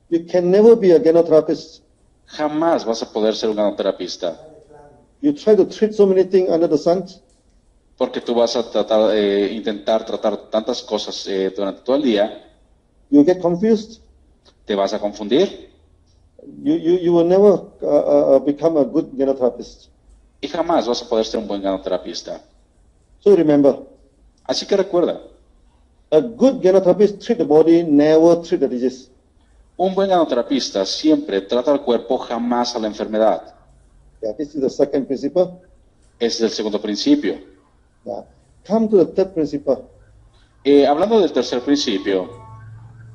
you can never be a ganotherapist. jamás vas a poder ser un ganoterapista. You try to treat so many things under the sun. Porque tú vas a intentar tratar tantas cosas durante todo el día, You get confused. te vas a confundir You will never become a good ganotherapist. y jamás vas a poder ser un buen ganoterapista. So remember, Así que recuerda, a good ganotherapist treat the body, never treat the disease. un buen ganoterapista siempre trata al cuerpo, jamás a la enfermedad. Yeah, this is the second principle. Ese es el segundo principio. Yeah. Come to the third principle. Hablando del tercer principio,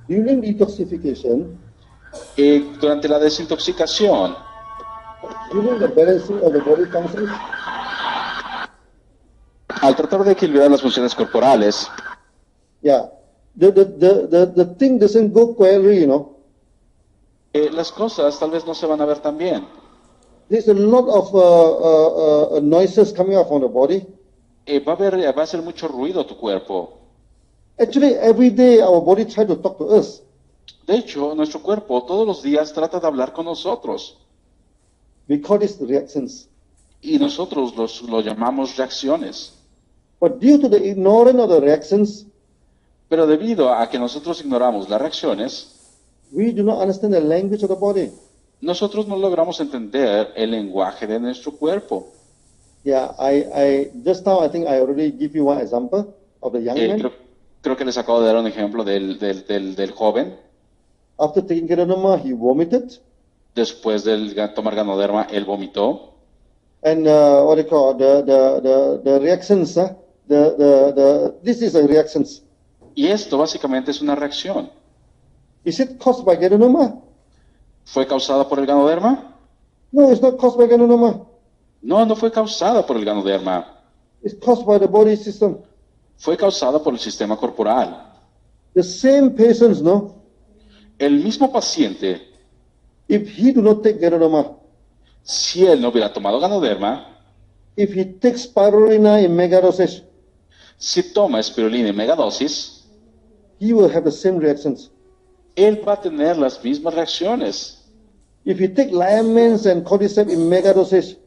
During detoxification, durante la desintoxicación, during the balancing of the body functions, al tratar de equilibrar las funciones corporales, yeah, the thing doesn't go quietly, las cosas tal vez no se van a ver tan bien. There's a lot of noises coming out from the body. Va a hacer mucho ruido tu cuerpo. Actually, every day our body tries to talk to us. De hecho, nuestro cuerpo todos los días trata de hablar con nosotros. We call this reactions. Y nosotros lo llamamos reacciones. But due to the ignorance of the reactions, Pero debido a que nosotros ignoramos las reacciones, we do not understand the language of the body. nosotros no logramos entender el lenguaje de nuestro cuerpo. Yeah, I just now I think I already give you one example of the young man. Creo que les acabo de dar un ejemplo del joven. After taking Ganoderma, he vomited, Después de tomar Ganoderma, él vomitó. and what do you call the reactions? This is a reactions. Y esto básicamente es una reacción. Is it caused by Ganoderma? ¿Fue causada por el Ganoderma? No, it's not caused by Ganoderma. No, no fue causada por el Ganoderma. It's caused by the body system. Fue causada por el sistema corporal. The same patients, no? El mismo paciente, if he do not take Ganoderma, si él no hubiera tomado Ganoderma, if he takes spirulina in megadoses, si toma espirulina en megadosis, he will have the same reactions. él va a tener las mismas reacciones. If he take Liamans and cordyceps in megadoses,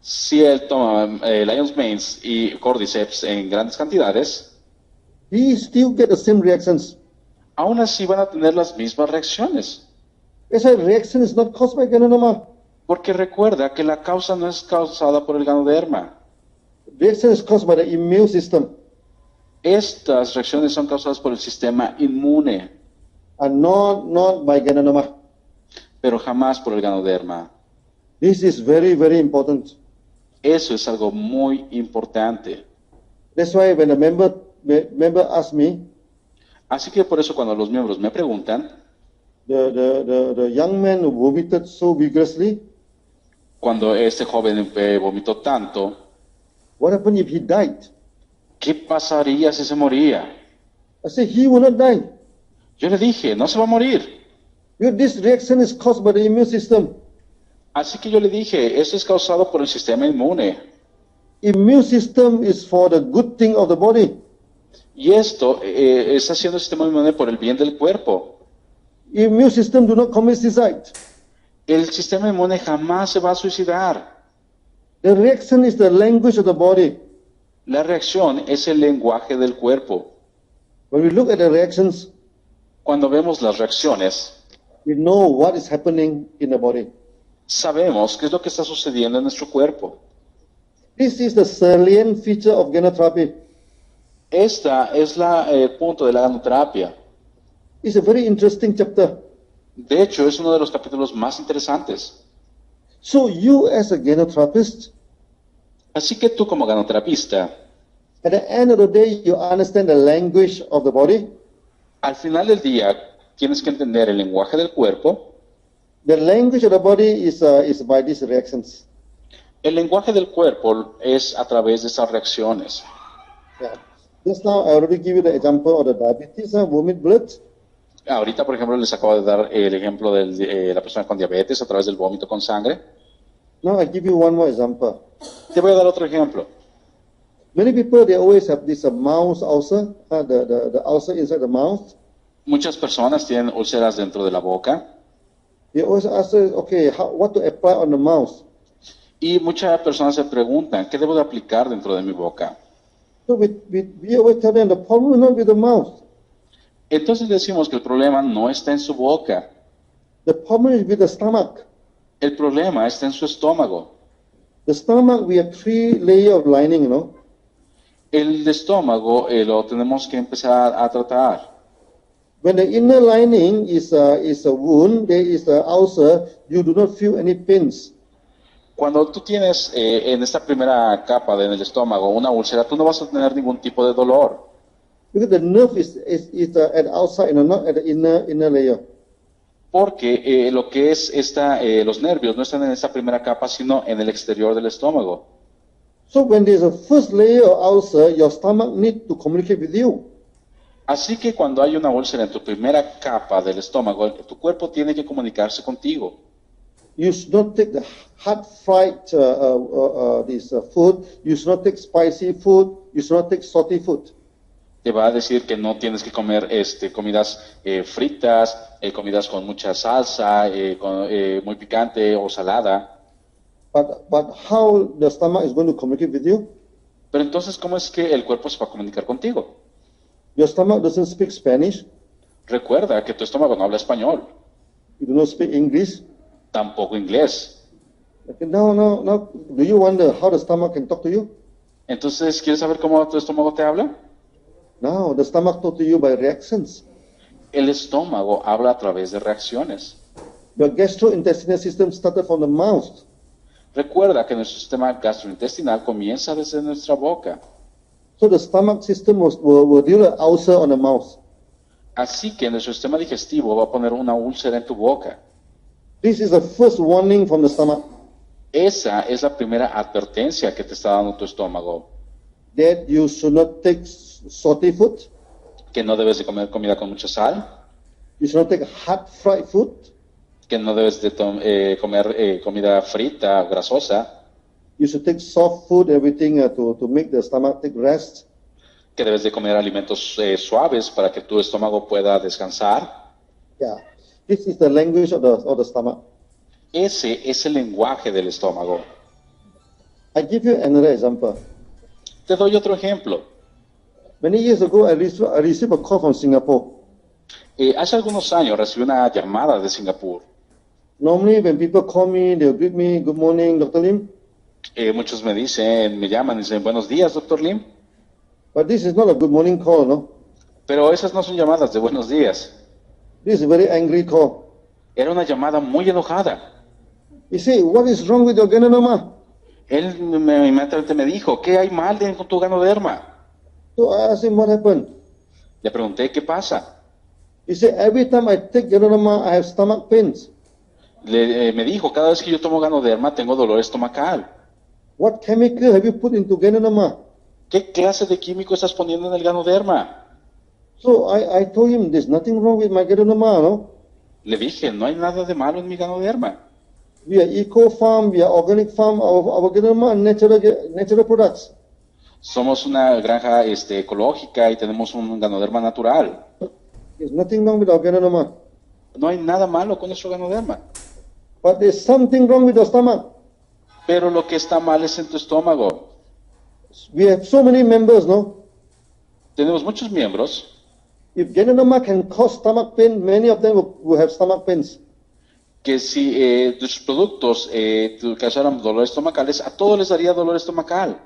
Si él toma Lion's Manes y Cordyceps en grandes cantidades, he still get the same reactions. aún así van a tener las mismas reacciones. Esa reaction is not caused by Ganoderma. Porque recuerda que la causa no es causada por el Ganoderma. Reaction is caused by the immune system Estas reacciones son causadas por el sistema inmune, and not by Ganoderma. pero jamás por el Ganoderma. This is very, very important. Eso es algo muy importante. That's why when a member asks me, Así que por eso cuando los miembros me preguntan, the young man who vomited so vigorously, cuando este joven vomitó tanto, what happened if he died? ¿qué pasaría si se moría? I said, he will not die. Yo le dije, no se va a morir. Because this reaction is caused by the immune system. Así que yo le dije, eso es causado por el sistema inmune. Immune system is for the good thing of the body. Y esto está haciendo el sistema inmune por el bien del cuerpo. Immune system do not commit suicide. El sistema inmune jamás se va a suicidar. The reaction is the language of the body. La reacción es el lenguaje del cuerpo. When we look at the reactions, Cuando vemos las reacciones, we know what is happening in the body. sabemos qué es lo que está sucediendo en nuestro cuerpo. This is the salient feature of Ganoterapia. Esta es el punto de la ganoterapia. It's a very interesting chapter. De hecho, es uno de los capítulos más interesantes. So you as a Ganotherapist, Así que tú como ganoterapista, at the end of the day, you understand the language of the body. al final del día tienes que entender el lenguaje del cuerpo. The language of the body is by these reactions. El lenguaje del cuerpo es a través de esas reacciones. Yeah. Just now, I already give you the example of the diabetes, vomit blood. Ahorita, por ejemplo, les acabo de dar el ejemplo de la persona con diabetes a través del vómito con sangre. Now I give you one more example. Te voy a dar otro ejemplo. Many people, they always have this mouth ulcer, the ulcer inside the mouth. Muchas personas tienen úlceras dentro de la boca They always ask, okay, what to apply on the mouth. y muchas personas se preguntan, ¿qué debo de aplicar dentro de mi boca? So we always tell them the problem is not with the mouth. Entonces decimos que el problema no está en su boca, The problem is with the stomach. el problema está en su estómago. The stomach, we have 3 layers of lining, El estómago lo tenemos que empezar a tratar. When the inner lining is a wound, there is an ulcer, you do not feel any pains. Cuando tú tienes en esta primera capa en el estómago una úlcera, tú no vas a tener ningún tipo de dolor. Because the nerve is at the outside and not at the inner layer. Porque lo que es los nervios no están en esta primera capa, sino en el exterior del estómago. So when there's a first layer of ulcer, your stomach needs to communicate with you. Así que cuando hay una úlcera en tu primera capa del estómago, tu cuerpo tiene que comunicarse contigo. You should not take the hot fried food. You should not take spicy food. You should not take salty food. Te va a decir que no tienes que comer comidas fritas, comidas con mucha salsa, muy picante o salada. But how the stomach is going to communicate with you? Pero entonces, ¿cómo es que el cuerpo se va a comunicar contigo? Your stomach doesn't speak Spanish. Recuerda que tu estómago no habla español, You do not speak English. tampoco inglés. Okay, no. Do you wonder how the stomach can talk to you? Entonces, ¿quieres saber cómo tu estómago te habla? No, the stomach talk to you by reactions. El estómago habla a través de reacciones. Your gastrointestinal system started from the mouth. Recuerda que nuestro sistema gastrointestinal comienza desde nuestra boca. So the stomach system will deal an ulcer on the mouth. Así que nuestro sistema digestivo va a poner una úlcera en tu boca. This is the first warning from the stomach Esa es la primera advertencia que te está dando tu estómago. that you should not take salty food. Que no debes de comer comida con mucha sal. You should not take hot fried food. que no debes de comer comida frita o grasosa, You should take soft food, everything to make the stomach take rest. que debes de comer alimentos suaves para que tu estómago pueda descansar. Yeah. This is the language of the stomach. Ese es el lenguaje del estómago. I give you another example. Te doy otro ejemplo. Many years ago, I received a call from Singapore. Hace algunos años recibí una llamada de Singapur. Normally, when people call me, they'll greet me, good morning, Dr. Lim. Muchos me llaman y dicen, buenos días, doctor Lim. But this is not a good morning call, no? Pero esas no son llamadas de buenos días. This is a very angry call. Era una llamada muy enojada. You say, what is wrong with your Ganoderma? Él inmediatamente me dijo, ¿qué hay mal con tu ganoderma? So I asked him what happened. Le pregunté, ¿qué pasa? He said, every time I take Ganoderma, I have stomach pains. Me dijo, cada vez que yo tomo ganoderma tengo dolor estomacal. What chemical have you put into Ganoderma? ¿Qué clase de químico estás poniendo en el ganoderma? So I told him, there's nothing wrong with my Ganoderma, no? Le dije, no hay nada de malo en mi ganoderma. We are eco farm, we are organic farm, our Ganoderma are natural products. Somos una granja ecológica y tenemos un ganoderma natural. There's nothing wrong with our Ganoderma. No hay nada malo con nuestro ganoderma. But there's something wrong with your stomach. Pero lo que está mal es en tu estómago. We have so many members, no? Tenemos muchos miembros. If Ganoderma can cause stomach pain, many of them will have stomach pains. Que si tus productos causaran dolores estomacales, a todos les daría dolor estomacal.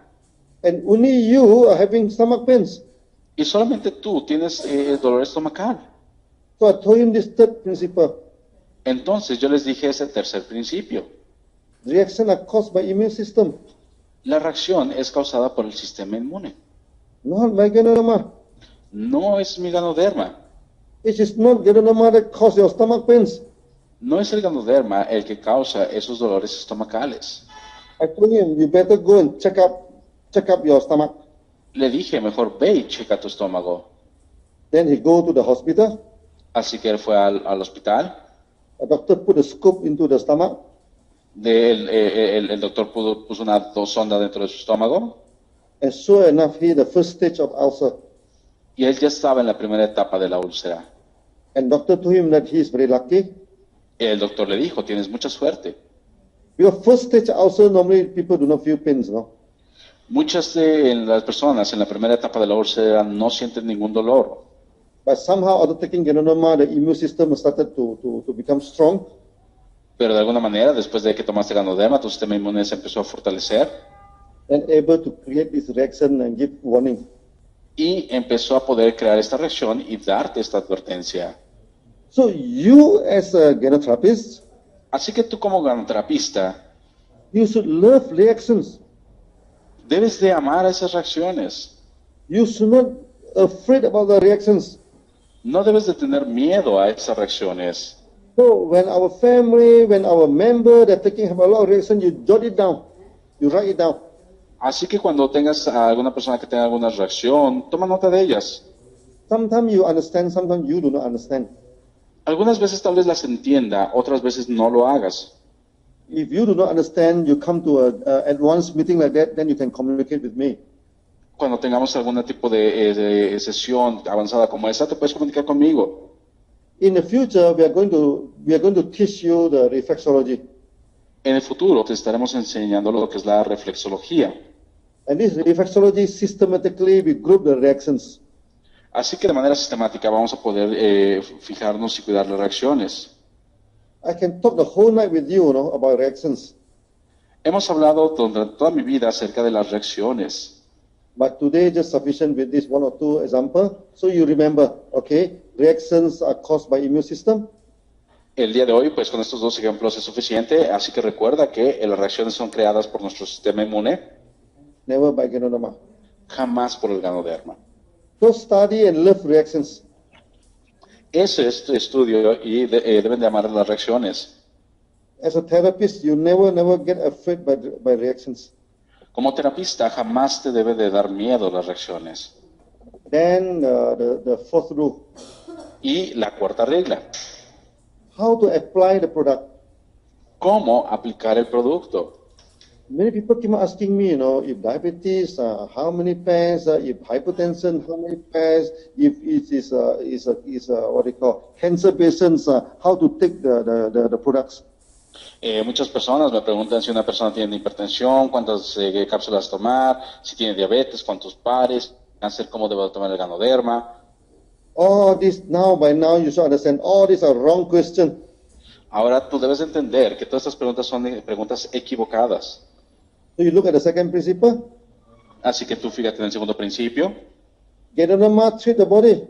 And only you are having stomach pains. Y solamente tú tienes dolor estomacal. So I told him this third principle. Entonces yo les dije ese tercer principio. Reactions are caused by immune system, La reacción es causada por el sistema inmune. not by Ganoderma. No es mi ganoderma. It is not Ganoderma that causes your stomach pains. No es el ganoderma el que causa esos dolores estomacales. I told him, you better go and check up your stomach. Le dije, mejor ve y checa tu estómago. Then he go to the hospital. Así que él fue al hospital. A doctor put a scope into the stomach. El doctor puso una sonda dentro de su estómago. And sure enough, he the first stage of ulcer. Y él ya estaba en la primera etapa de la úlcera. And doctor told him that he is very lucky. El doctor le dijo, tienes mucha suerte. Because first stage ulcer, normally people do not feel pains, no? Muchas de las personas en la primera etapa de la úlcera no sienten ningún dolor. But somehow, after taking Ganoderma, the immune system started to become strong. Pero de alguna manera, después de que tomaste ganoderma, tu sistema inmune se empezó a fortalecer And able to create this reaction and give warning. y empezó a poder crear esta reacción y darte esta advertencia. So you, as a Ganotherapist, Así que tú como ganoterapista you should love reactions. debes de amar esas reacciones. You should not afraid about the reactions. No debes de tener miedo a esas reacciones. So when our family, when our member, they're taking a lot of reaction, you jot it down. You write it down. Así que cuando tengas a alguna persona que tenga alguna reacción, toma nota de ellas. Sometimes you understand, sometimes you do not understand. Algunas veces tal vez las entienda, otras veces no lo hagas. If you do not understand, you come to a advanced meeting like that, then you can communicate with me. Cuando tengamos algún tipo de sesión avanzada como esa, te puedes comunicar conmigo. In the future, we are going to teach you the reflexology. En el futuro te estaremos enseñando lo que es la reflexología. And this reflexology, systematically, we group the reactions. Así que de manera sistemática vamos a poder fijarnos y cuidar las reacciones. I can talk the whole night with you, about reactions. Hemos hablado durante toda mi vida acerca de las reacciones. But today, just sufficient with this one or two example. So you remember, okay, reactions are caused by immune system. El día de hoy, pues con estos dos ejemplos es suficiente, así que recuerda que las reacciones son creadas por nuestro sistema inmune, Never by Ganoderma. jamás por el ganoderma. So study and love reactions. Ese es tu estudio y deben de amar las reacciones. As a therapist, you never get afraid by reactions. Como terapista, jamás te debe de dar miedo las reacciones. Then the fourth rule. Y la cuarta regla, how to apply the product. cómo aplicar el producto. Many people keep asking me, if diabetes, how many pairs, if hypertension, how many pairs, if it is what they call cancer patients, how to take the products. Muchas personas me preguntan si una persona tiene hipertensión, cuántas cápsulas tomar, si tiene diabetes, cuántos pares, cáncer, cómo debo tomar el Ganoderma. All this by now you should understand, all these are wrong questions. Ahora tú debes entender que todas estas preguntas son preguntas equivocadas. So you look at the second principle. Así que tú fíjate en el segundo principio. Ganoderma treat the body.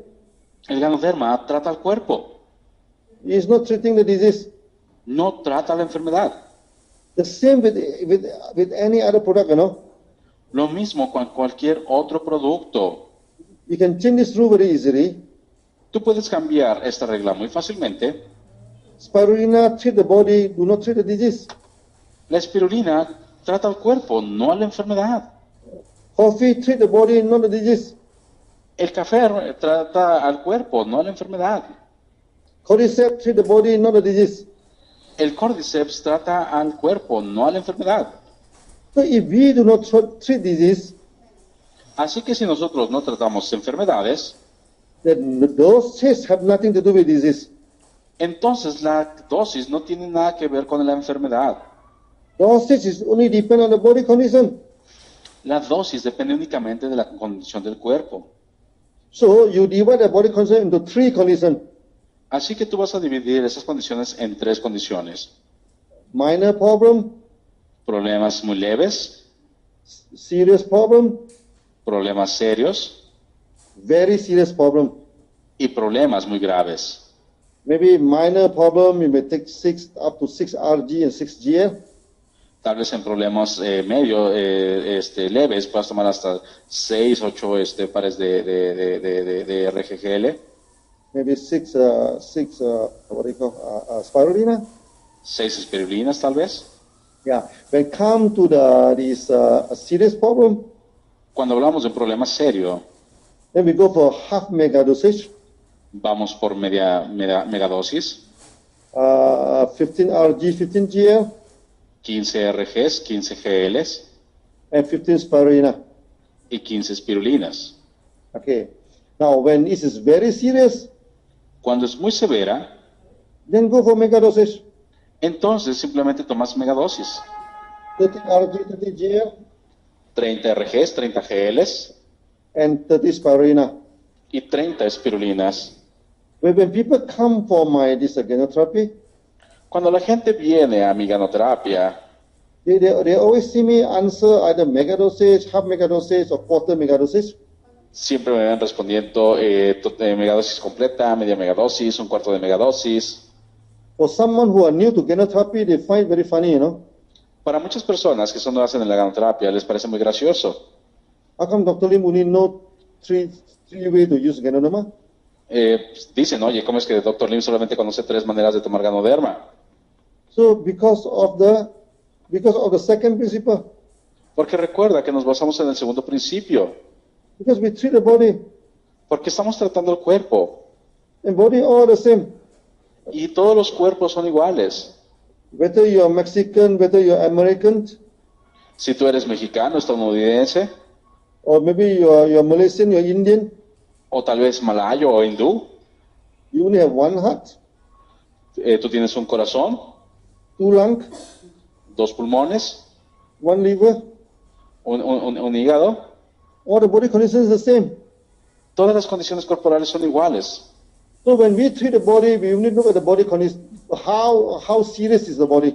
El Ganoderma trata al cuerpo, It is not treating the disease. no trata la enfermedad. The same with any other product, Lo mismo con cualquier otro producto. You can change this rule very easily. Tú puedes cambiar esta regla muy fácilmente. Spirulina treat the body, do not treat the disease. La espirulina trata al cuerpo, no a la enfermedad. Coffee treat the body, not the disease. El café trata al cuerpo, no a la enfermedad. Cordyceps treat the body, not the disease. El cordyceps trata al cuerpo, no a la enfermedad. So if we do not treat disease, Así que si nosotros no tratamos enfermedades, then those tests have nothing to do with disease. entonces la dosis no tiene nada que ver con la enfermedad. Those tests is only depend on the body condition. La dosis depende únicamente de la condición del cuerpo. So you divide the body condition into 3 conditions. Así que tú vas a dividir esas condiciones en 3 condiciones. Minor problem, Problemas muy leves, serious problem, problemas serios very serious problem. y problemas muy graves. Maybe minor problem, you may take up to 6 RG and 6 GL. Tal vez en problemas leves puedas tomar hasta 6, 8 pares de RGGL, Maybe 6 what do you call, spirulina. 6 espirulinas tal vez. Yeah. When come to this serious problem, Cuando hablamos de un problema serio, then we go for half mega dosage, vamos por megadosis, 15 RG, 15 GL, 15 RGs, 15 GLs and 15 spirulina. y 15 espirulinas. Okay. Now, when this is very serious, Cuando es muy severa, then go for mega dosage, entonces simplemente tomas megadosis. 30 RG, 30 GL, 30 RGs, 30 GLs and 30 spirulina. y 30 espirulinas. When people come for this Ganoterapia, Cuando la gente viene a mi Ganoterapia, they always see me answer either mega dosage, half mega dosage, or quarter mega dosage. siempre me ven respondiendo megadosis completa, media megadosis, un cuarto de megadosis. For someone who are new to Ganoterapia, they find it very funny, Para muchas personas que son nuevas en la Ganoterapia les parece muy gracioso. How come Dr. Lim only know three ways to use Ganoderma? Dicen, oye, ¿cómo es que el Dr. Lim solamente conoce 3 maneras de tomar Ganoderma? So because of the second principle, Porque recuerda que nos basamos en el segundo principio, because we treat the body, porque estamos tratando el cuerpo and body all the same. y todos los cuerpos son iguales. Whether you are Mexican, whether you are American, Si tú eres mexicano, estadounidense, or maybe you are Malaysian, you are Indian, o tal vez malayo o hindú, you only have one heart, tú tienes un corazón, 2 lungs, 2 pulmones, 1 liver, un hígado, all the body condition is the same. todas las condiciones corporales son iguales. So when we treat the body, we only look at the body condition, how serious is the body.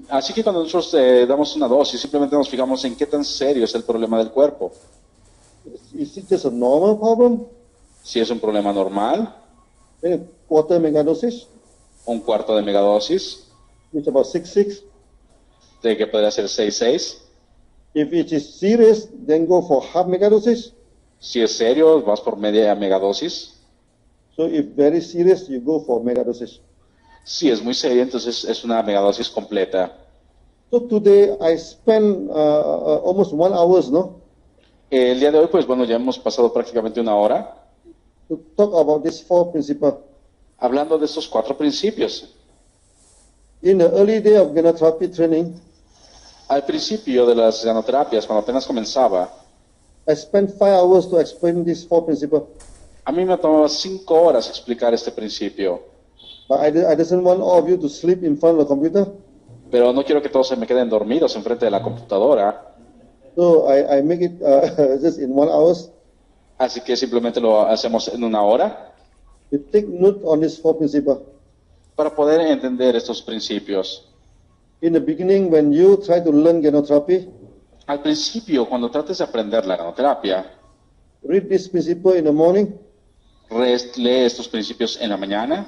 Así que cuando nosotros damos una dosis, simplemente nos fijamos en qué tan serio es el problema del cuerpo. Is it just a normal problem? Si es un problema normal, Then a quarter mega dosage, un cuarto de megadosis, which is about 6. de que podría ser 6,6. If it is serious, then go for half mega dosage. Si es serio, vas por media megadosis. So if very serious, you go for mega dosage. Si es muy serio, entonces es una megadosis completa. So today I spent almost 1 hour, El día de hoy, pues bueno, ya hemos pasado prácticamente 1 hora. to talk about these 4 principles. Hablando de estos 4 principios. In the early day of Ganoterapia training, Al principio de las ganoterapias, cuando apenas comenzaba, I spent 5 hours to explain these 4 principles. a mí me tomaba 5 horas explicar este principio. But I doesn't want all of you to sleep in front of the computer. Pero no quiero que todos se me queden dormidos enfrente de la computadora. So I make it just in 1 hour. Así que simplemente lo hacemos en 1 hora You take note on these 4 principles. para poder entender estos principios. In the beginning, when you try to learn Ganoterapy, Al principio, cuando trates de aprender la ganoterapia, read this principle in the morning, lee estos principios en la mañana,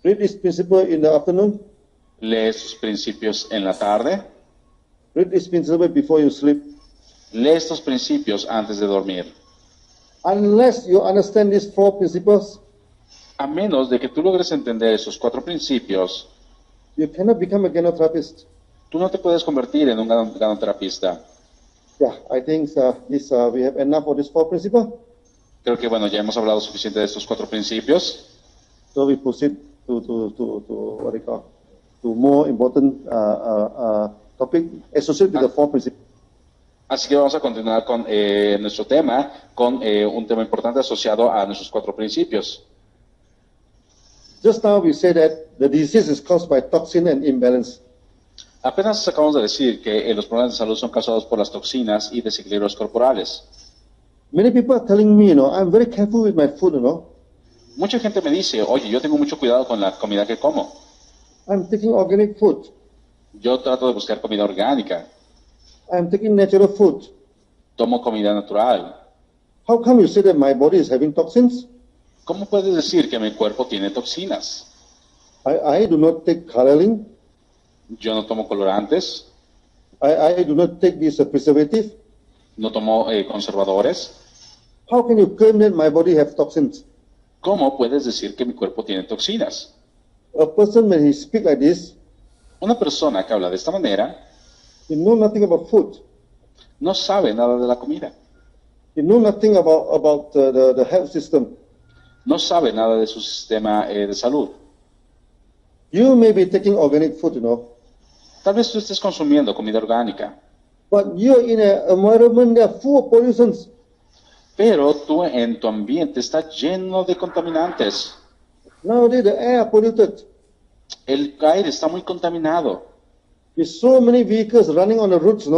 read this principle in the afternoon, lee estos principios en la tarde, read this principle before you sleep. lee estos principios antes de dormir. Unless you understand these 4 principles, A menos de que tú logres entender esos 4 principios, you cannot become a Ganotherapist. tú no te puedes convertir en un ganoterapista. Yeah, I think we have enough of these 4 principles. Creo que, bueno, ya hemos hablado suficiente de estos 4 principios. So we proceed to what they call to more important topic associated with the 4 principles. Así que vamos a continuar con nuestro tema, con un tema importante asociado a nuestros 4 principios. Just now we said that the disease is caused by toxin and imbalance. Apenas acabamos de decir que los problemas de salud son causados por las toxinas y desequilibrios corporales. Many people are telling me, I'm very careful with my food, Mucha gente me dice, oye, yo tengo mucho cuidado con la comida que como. I'm taking organic food. Yo trato de buscar comida orgánica. I'm taking natural food. Tomo comida natural. How come you say that my body is having toxins? ¿Cómo puedes decir que mi cuerpo tiene toxinas? I do not take coloring. Yo no tomo colorantes, I do not take this preservative. no tomo conservadores. How can you claim that my body have toxins? ¿Cómo puedes decir que mi cuerpo tiene toxinas? A person when he speak like this, Una persona que habla de esta manera he know nothing about food. no sabe nada de la comida, He know nothing about the health system. no sabe nada de su sistema de salud. You may be taking organic food, Tal vez tú estés consumiendo comida orgánica, but you're in an environment that are full of pollutions. pero tú en tu ambiente está lleno de contaminantes. Nowadays the air polluted. El aire está muy contaminado. With so many vehicles running on the roads,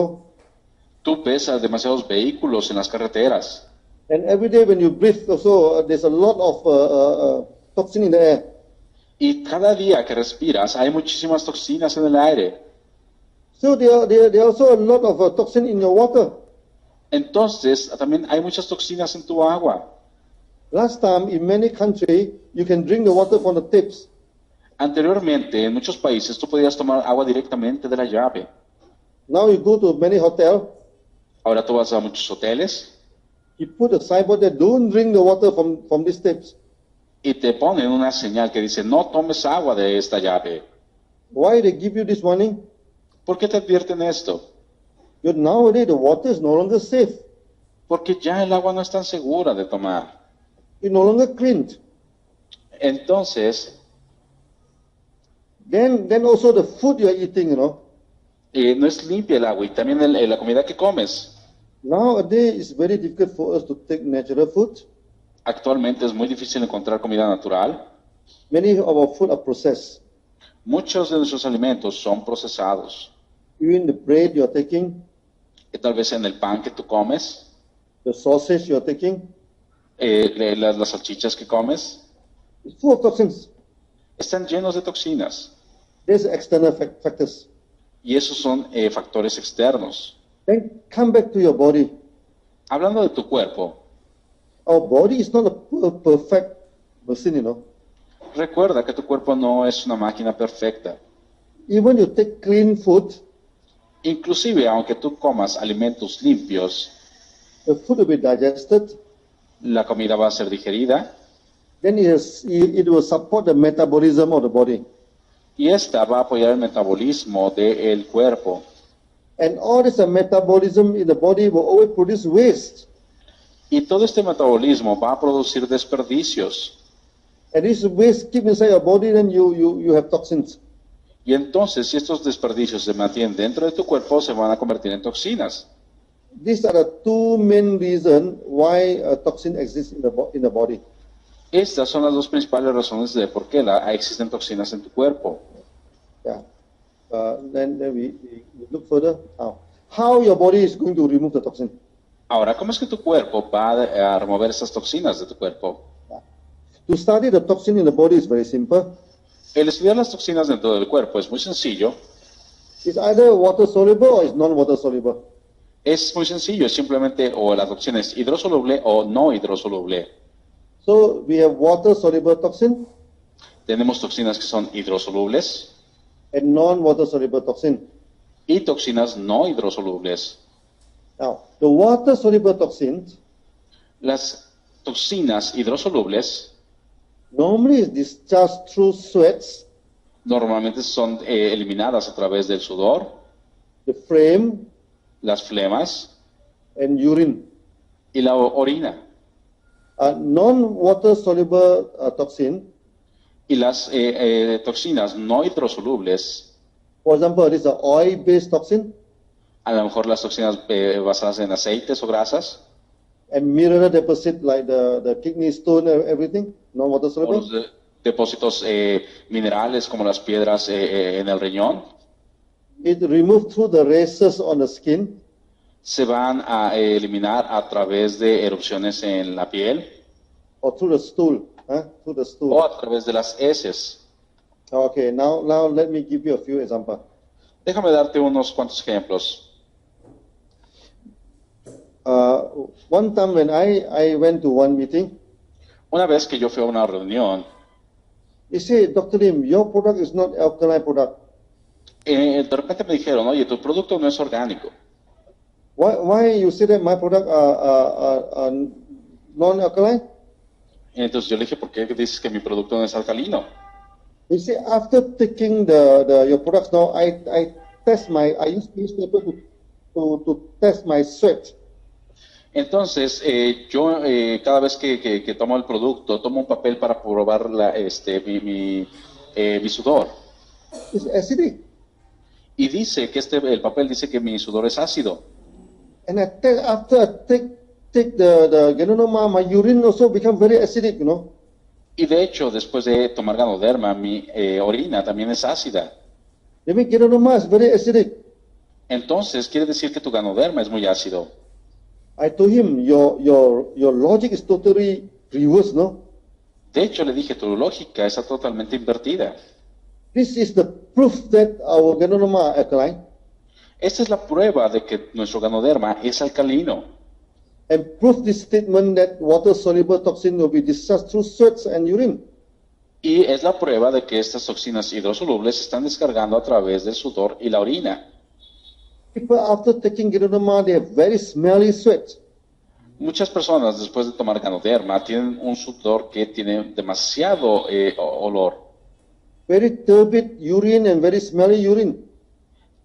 Tú ves a demasiados vehículos en las carreteras. and every day when you breathe, also there's a lot of toxin in the air. Y cada día que respiras hay muchísimas toxinas en el aire. So there are also a lot of toxin in your water. Entonces, también hay muchas toxinas en tu agua. Last time, in many countries, you can drink the water from the taps. Anteriormente, en muchos países, tú podías tomar agua directamente de la llave. Now you go to many hotels, Ahora tú vas a muchos hoteles you put a signboard that don't drink the water from these taps. y te ponen una señal que dice, no tomes agua de esta llave. Why they give you this warning? ¿Por qué te advierten esto? Because nowadays the water is no longer safe. Porque ya el agua no es tan segura de tomar. It's no longer clean. Entonces, Then also the food you are eating, no es limpia el agua y también la comida que comes. Nowadays it's very difficult for us to take natural food. Actualmente es muy difícil encontrar comida natural. Many of our food are processed. Muchos de nuestros alimentos son procesados. Even the bread you are taking, Tal vez en el pan que tú comes, the sausage you are taking, las salchichas que comes, it's full of toxins. están llenos de toxinas. There's external factors. Y esos son factores externos. Then come back to your body. Hablando de tu cuerpo, Our body is not a perfect machine, recuerda que tu cuerpo no es una máquina perfecta. Even you take clean food, Inclusive, aunque tú comas alimentos limpios, the food will be digested, la comida va a ser digerida then it will support the metabolism of the body. y esta va a apoyar el metabolismo del cuerpo. And all this metabolism in the body will always produce waste. Y todo este metabolismo va a producir desperdicios. And this waste keep inside your body, then you have toxins. Y entonces, si estos desperdicios se mantienen dentro de tu cuerpo, se van a convertir en toxinas. These are the two main reasons why a toxin exists in the body. Estas son las dos principales razones de por qué existen toxinas en tu cuerpo. Yeah. Then we look further. How your body is going to remove the toxin? Ahora, ¿cómo es que tu cuerpo va a remover estas toxinas de tu cuerpo? To study the toxin in the body is very simple. El estudiar las toxinas dentro del cuerpo es muy sencillo. It's either water soluble or it's non-water soluble. Es muy sencillo, es simplemente o la toxina es hidrosoluble o no hidrosoluble. So we have water soluble toxin Tenemos toxinas que son hidrosolubles and non-water soluble toxin. y toxinas no hidrosolubles. Now, the water soluble toxins Las toxinas hidrosolubles normally is discharged through sweats, normalmente son eliminadas a través del sudor, the phlegm, las flemas and urine. y la orina. Non-water soluble toxin, Y las toxinas no hidrosolubles, for example, this is an oil-based toxin a lo mejor las toxinas basadas en aceites o grasas, and mineral deposit like the kidney stone and everything, non-water o soluble. los depósitos minerales como las piedras en el riñón, It removed through the races on the skin se van a eliminar a través de erupciones en la piel or through the stool. Through the stool. o a través de las heces. Okay, now let me give you a few examples. Déjame darte unos cuantos ejemplos. One time when I went to one meeting, Una vez que yo fui a una reunión, he said, Dr. Lim, your product is not alkaline product. de repente me dijeron, oye, tu producto no es orgánico. Why you say that my product are non-alkaline? Entonces yo le dije, ¿por qué dices que mi producto no es alcalino? He said, after taking your products now, I use newspaper to test my sweat. Entonces, yo cada vez que tomo el producto, tomo un papel para probar mi sudor. It's acidic. Y dice que el papel dice que mi sudor es ácido. And after I take the Ganoterapia, my urine also become very acidic, you know. Y de hecho, después de tomar Ganoderma, mi orina también es ácida. Maybe Ganoterapia is very acidic. Entonces, quiere decir que tu Ganoderma es muy ácido. I told him, your logic is totally reversed, no? De hecho, le dije, tu lógica está totalmente invertida. This is the proof that our Ganoterapia are alkaline. Esta es la prueba de que nuestro Ganoderma es alcalino. And prove this statement that water-soluble toxin will be discharged through sweats and urine. Y es la prueba de que estas toxinas hidrosolubles se están descargando a través del sudor y la orina. People after taking Ganoterapia, they have very smelly sweat. Muchas personas después de tomar Ganoderma tienen un sudor que tiene demasiado olor, Very turbid urine and very smelly urine.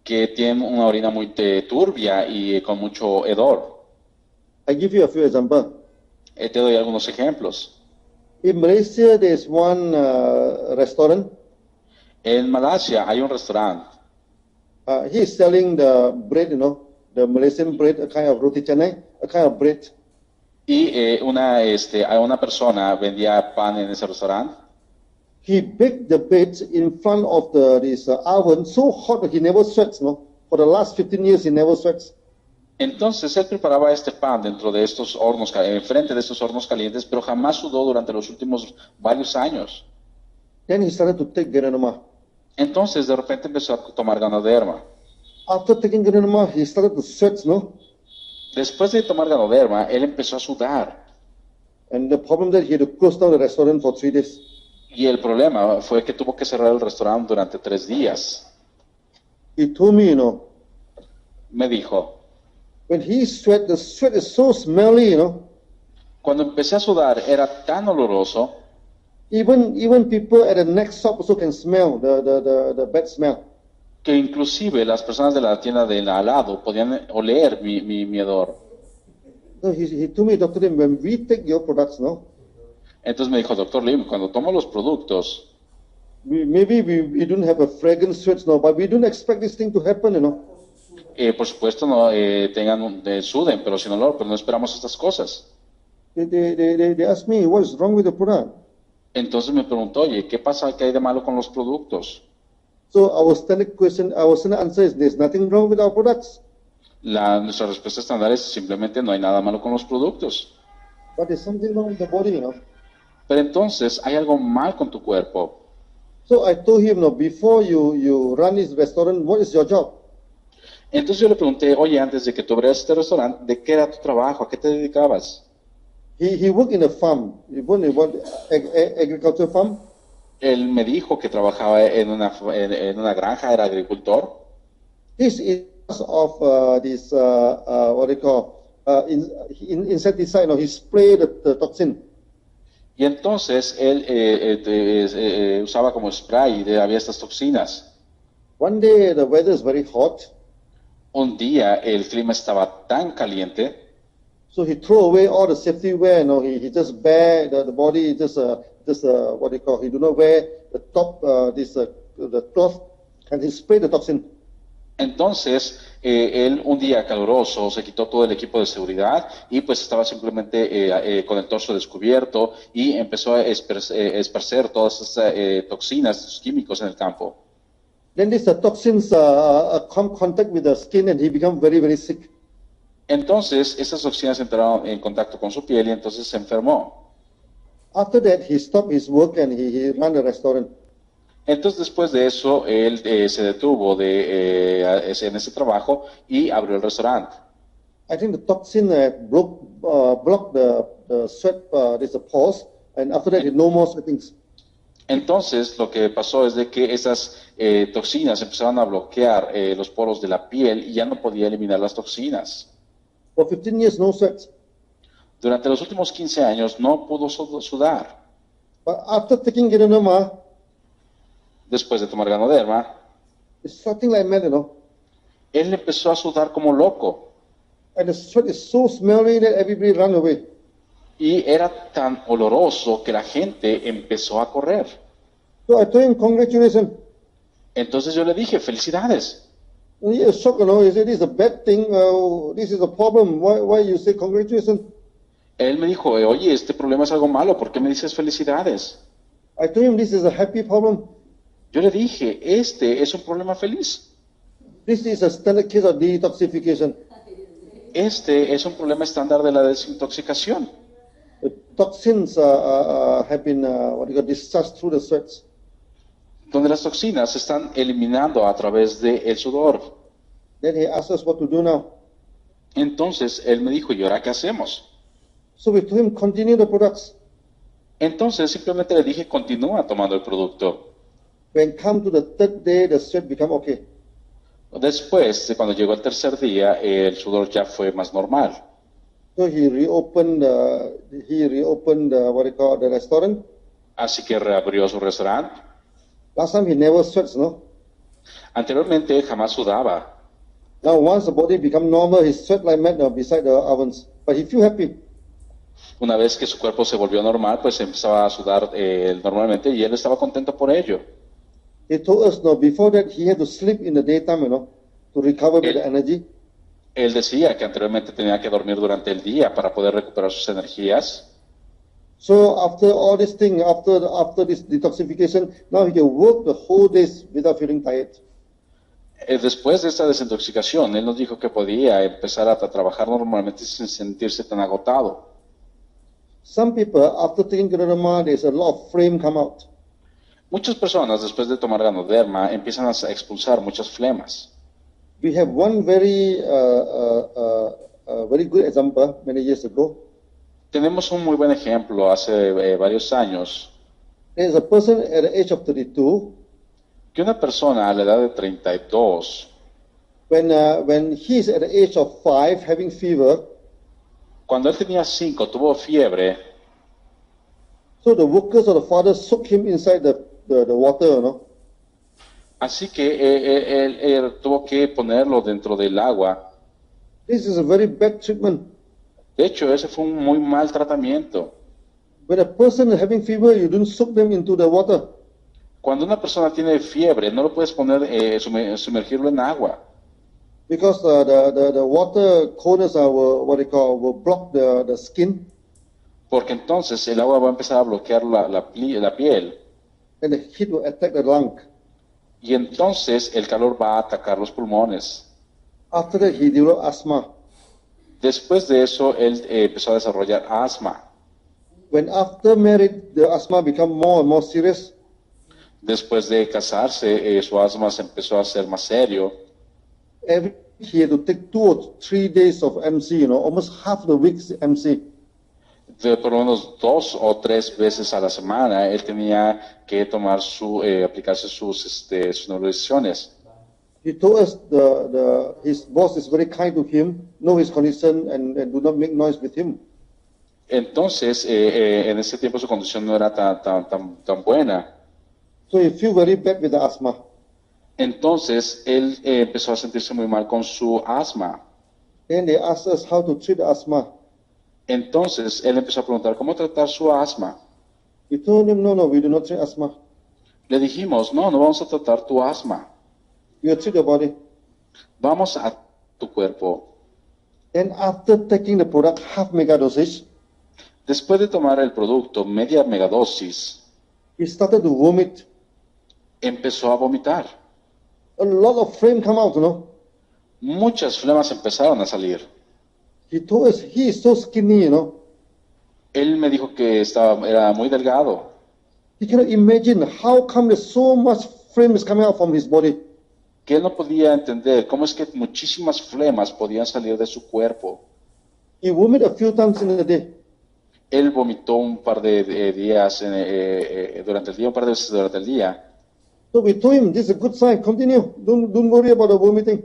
que tienen una orina muy turbia y con mucho hedor. I give you a few examples. Te doy algunos ejemplos. In Malaysia, there is one restaurant. En Malasia hay un restaurante He is selling the bread, you know, the Malaysian bread, a kind of roti canai, a kind of bread. y una persona vendía pan en ese restaurante. He baked the bread in front of this oven, so hot that he never sweats, no? For the last 15 years, he never sweats. Entonces él preparaba este pan dentro de estos hornos, enfrente de estos hornos calientes, pero jamás sudó durante los últimos varios años. Then he started to take Ganoderma. Entonces de repente empezó a tomar Ganoderma. After taking Ganoderma, he started to sweat, no? Después de tomar Ganoderma, él empezó a sudar. And the problem that he had to close down the restaurant for 3 days. Y el problema fue que tuvo que cerrar el restaurante durante 3 días. He told me, you know, Me dijo, when he sweat, the sweat is so smelly, you know. cuando empecé a sudar era tan oloroso Even people at the next shop also can smell the bad smell. que inclusive las personas de la tienda de al lado podían oler mi hedor. No, he told me, Dr. Lim, when we take your products, no, Entonces me dijo, doctor Lim, cuando tomo los productos, maybe we don't have a fragrance sweats, no, but we don't expect this thing to happen, you know. por supuesto no suden, pero sin olor, pero no esperamos estas cosas. They asked me, what is wrong with the product? Entonces me preguntó, oye, ¿qué pasa, qué hay de malo con los productos? So our standard answer is, there's nothing wrong with our products. Nuestra respuesta estándar es simplemente no hay nada malo con los productos. But there's something wrong with the body, you know. Pero entonces hay algo mal con tu cuerpo. So I told him, no, before you run this restaurant, what is your job? Entonces yo le pregunté, oye, antes de que tú abrieras este restaurante, ¿de qué era tu trabajo? ¿A qué te dedicabas? He worked in a farm. He worked in what, agriculture farm. Él me dijo que trabajaba en una granja, era agricultor. This is of this, what they call, insecticide, no, he sprayed the toxin. Y entonces él usaba como spray y había estas toxinas. One day the weather is very hot, Un día el clima estaba tan caliente, so he threw away all the safety wear. You know, he just bare the body, just what they call. He do not wear the top, the cloth, and he sprayed the toxin. entonces él un día caluroso se quitó todo el equipo de seguridad y pues estaba simplemente con el torso descubierto y empezó a esparcer todas estas toxinas, estos químicos en el campo. Then these toxins come contact with the skin, and he become very, very sick. Entonces esas toxinas entraron en contacto con su piel y entonces se enfermó. After that, he stopped his work and he ran a restaurant. Entonces después de eso él se detuvo en ese trabajo y abrió el restaurante. I think the toxin blocked the sweat, there's a pause, and after that, no more sweatings. Entonces lo que pasó es de que esas toxinas empezaron a bloquear los poros de la piel y ya no podía eliminar las toxinas. For 15 years, no sweat. Durante los últimos 15 años no pudo sudar. But after taking Ganoterapia, Después de tomar Ganoderma, it's sweating like mad, you know. él empezó a sudar como loco And the sweat is so smelly that everybody ran away. y era tan oloroso que la gente empezó a correr. So I told him, congratulations. Entonces yo le dije, felicidades. And he was shocked, you know. He said, this is a bad thing. This is a problem. Why you say congratulations? Él me dijo, oye, este problema es algo malo, ¿por qué me dices felicidades? I told him, this is a happy problem. Yo le dije, este es un problema feliz. This is a standard case of detoxification. Este es un problema estándar de la desintoxicación. The toxins have been discharged through the sweats. Donde las toxinas se están eliminando a través del sudor. Then he asked us what to do now. Entonces él me dijo, ¿y ahora qué hacemos? So we told him, continue the products. Entonces simplemente le dije, continúa tomando el producto. When come to the third day, the sweat become okay. Después, de cuando llegó el tercer día, el sudor ya fue más normal. So he reopened the restaurant. Así que reabrió su restaurante. Last time he never sweats, no? Anteriormente jamás sudaba. Now once the body become normal, he sweat like mad beside the ovens. But he feel happy. Una vez que su cuerpo se volvió normal, pues empezaba a sudar normalmente y él estaba contento por ello. He told us, no, before that he had to sleep in the daytime, you know, to recover with the energy. Él decía que anteriormente tenía que dormir durante el día para poder recuperar sus energías. So after all this thing, after this detoxification, now he can work the whole days without feeling tired. Después de esta desintoxicación, él nos dijo que podía empezar a trabajar normalmente sin sentirse tan agotado. Some people, after taking Ganoderma, there's a lot of flame come out. Muchas personas, después de tomar Ganoderma, empiezan a expulsar muchas flemas. We have one very good example many years ago. Tenemos un muy buen ejemplo hace varios años, There's a person at the age of 32, que una persona a la edad de 32, when he's at the age of 5 having fever, cuando él tenía 5, tuvo fiebre, so the workers of the father soak him inside the water, you know. así que él tuvo que ponerlo dentro del agua. This is a very bad treatment. De hecho, ese fue un muy mal tratamiento. When a person is having fever, you don't soak them into the water. Cuando una persona tiene fiebre, no lo puedes poner, sumergirlo en agua, Because the water coldness will, what they call, will block the skin, porque entonces el agua va a empezar a bloquear la piel and the heat will attack the lung. y entonces el calor va a atacar los pulmones. After that, he developed asthma. Después de eso, él empezó a desarrollar asma. When after marriage, the asthma become more and more serious, Después de casarse, su asma se empezó a hacer más serio. he had to take 2 or 3 days of MC, almost half the week's MC. Por lo menos 2 o 3 veces a la semana, él tenía que tomar aplicarse sus nebulizaciones. He told us his boss is very kind to him, know his condition, and do not make noise with him. Entonces, en ese tiempo su condición no era tan buena. So he feel very bad with the asthma. Entonces, él empezó a sentirse muy mal con su asma. Then they asked us how to treat the asthma. Entonces, él empezó a preguntar cómo tratar su asma. We told him, no, we do not treat asthma. Le dijimos, no vamos a tratar tu asma. We will treat your body. Vamos a tu cuerpo. Then after taking the product half mega dosage, Después de tomar el producto media megadosis, he started to vomit. empezó a vomitar. A lot of flame come out, Muchas flemas empezaron a salir. He told us he is so skinny, Él me dijo que era muy delgado. He cannot imagine how come there's so much flame is coming out from his body. Que él no podía entender cómo es que muchísimas flemas podían salir de su cuerpo. He vomit a few times in a day. Él vomitó un par de días durante el día, un par de veces durante el día. So we told him, this is a good sign, continue. Don't worry about the vomiting.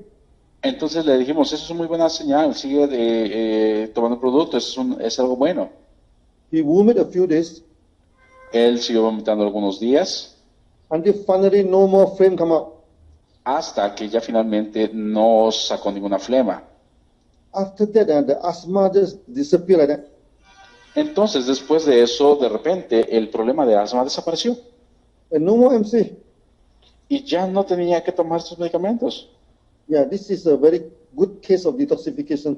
Entonces le dijimos, eso es una muy buena señal, sigue tomando el producto, es algo bueno. He vomit a few days Él siguió vomitando algunos días until finally no more flame come out. hasta que ya finalmente no sacó ninguna flema. After that, the asthma just disappeared like that. Entonces, después de eso, de repente, el problema de asma desapareció And no more MC. y ya no tenía que tomar sus medicamentos. Yeah, this is a very good case of detoxification.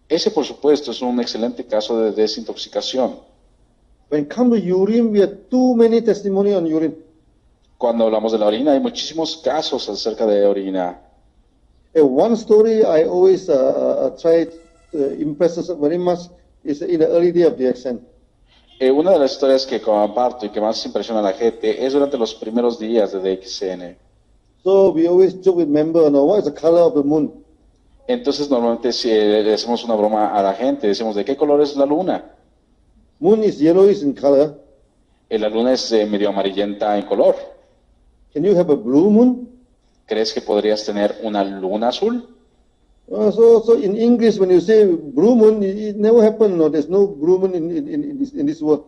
Ese, por supuesto, es un excelente caso de desintoxicación. When it comes to urine, we have too many testimony on urine. Cuando hablamos de la orina, hay muchísimos casos acerca de orina. One story I always try to impress us very much is in the early day of the accent. Una de las historias que comparto y que más impresiona a la gente es durante los primeros días de DXN. So we always joke with members, what is the color of the moon? Entonces, normalmente si le hacemos una broma a la gente, decimos, ¿de qué color es la luna? Moon is yellowish in color. La luna es medio amarillenta en color. Can you have a blue moon? ¿Crees que podrías tener una luna azul? So in English, when you say blue moon, it never happened. No, there's no blue moon in this world.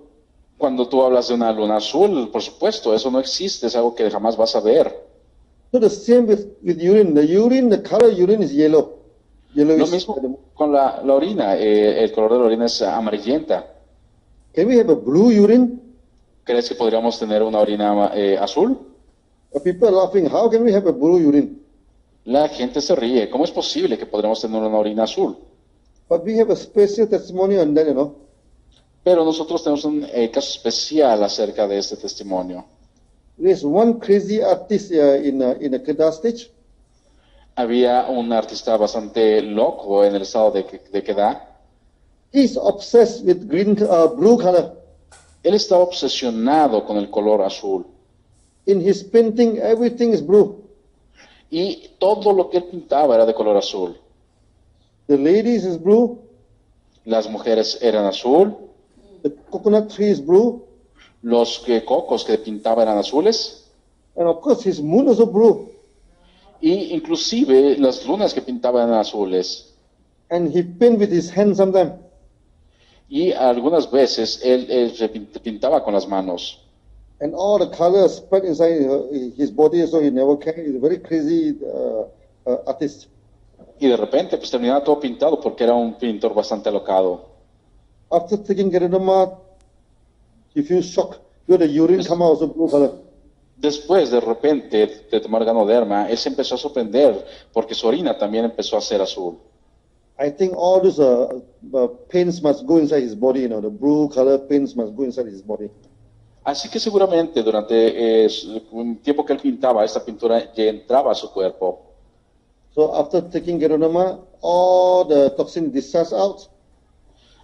Cuando tú hablas de una luna azul, por supuesto, eso no existe, es algo que jamás vas a ver. So the same with urine. The color of urine is yellow. Lo Yellowish. mismo con la orina, el color de la orina es amarillenta. Can we have a blue urine? ¿Crees que podríamos tener una orina azul? People are laughing. How can we have a blue urine? La gente se ríe. ¿Cómo es posible que podríamos tener una orina azul? But we have a special testimony on that, Pero nosotros tenemos un caso especial acerca de este testimonio. There's one crazy artist in a Kedah stage. Había un artista bastante loco en el estado de Kedah. He's obsessed with blue color. Él estaba obsesionado con el color azul. In his painting, everything is blue. Y todo lo que él pintaba era de color azul. The ladies is blue. Las mujeres eran azul. The coconut tree is blue. Los cocos que pintaba eran azules. And of course, his moon also blue. Y inclusive las lunas que pintaba eran azules. And he paint with his hand sometimes. Y algunas veces él se pintaba con las manos. And all the colors spread inside his body, so he never can. He's a very crazy artist. Y de repente pues terminaba todo pintado porque era un pintor bastante alocado. After taking Ganoderma, he feels shocked. The urine come out also blue color. Después, de repente, de tomar Ganoderma, él se empezó a sorprender porque su orina también empezó a ser azul. I think all those paints must go inside his body, the blue color paints must go inside his body. Así que seguramente durante un tiempo que él pintaba, esta pintura ya entraba a su cuerpo. So after taking Ganoderma, all the toxin discharged out.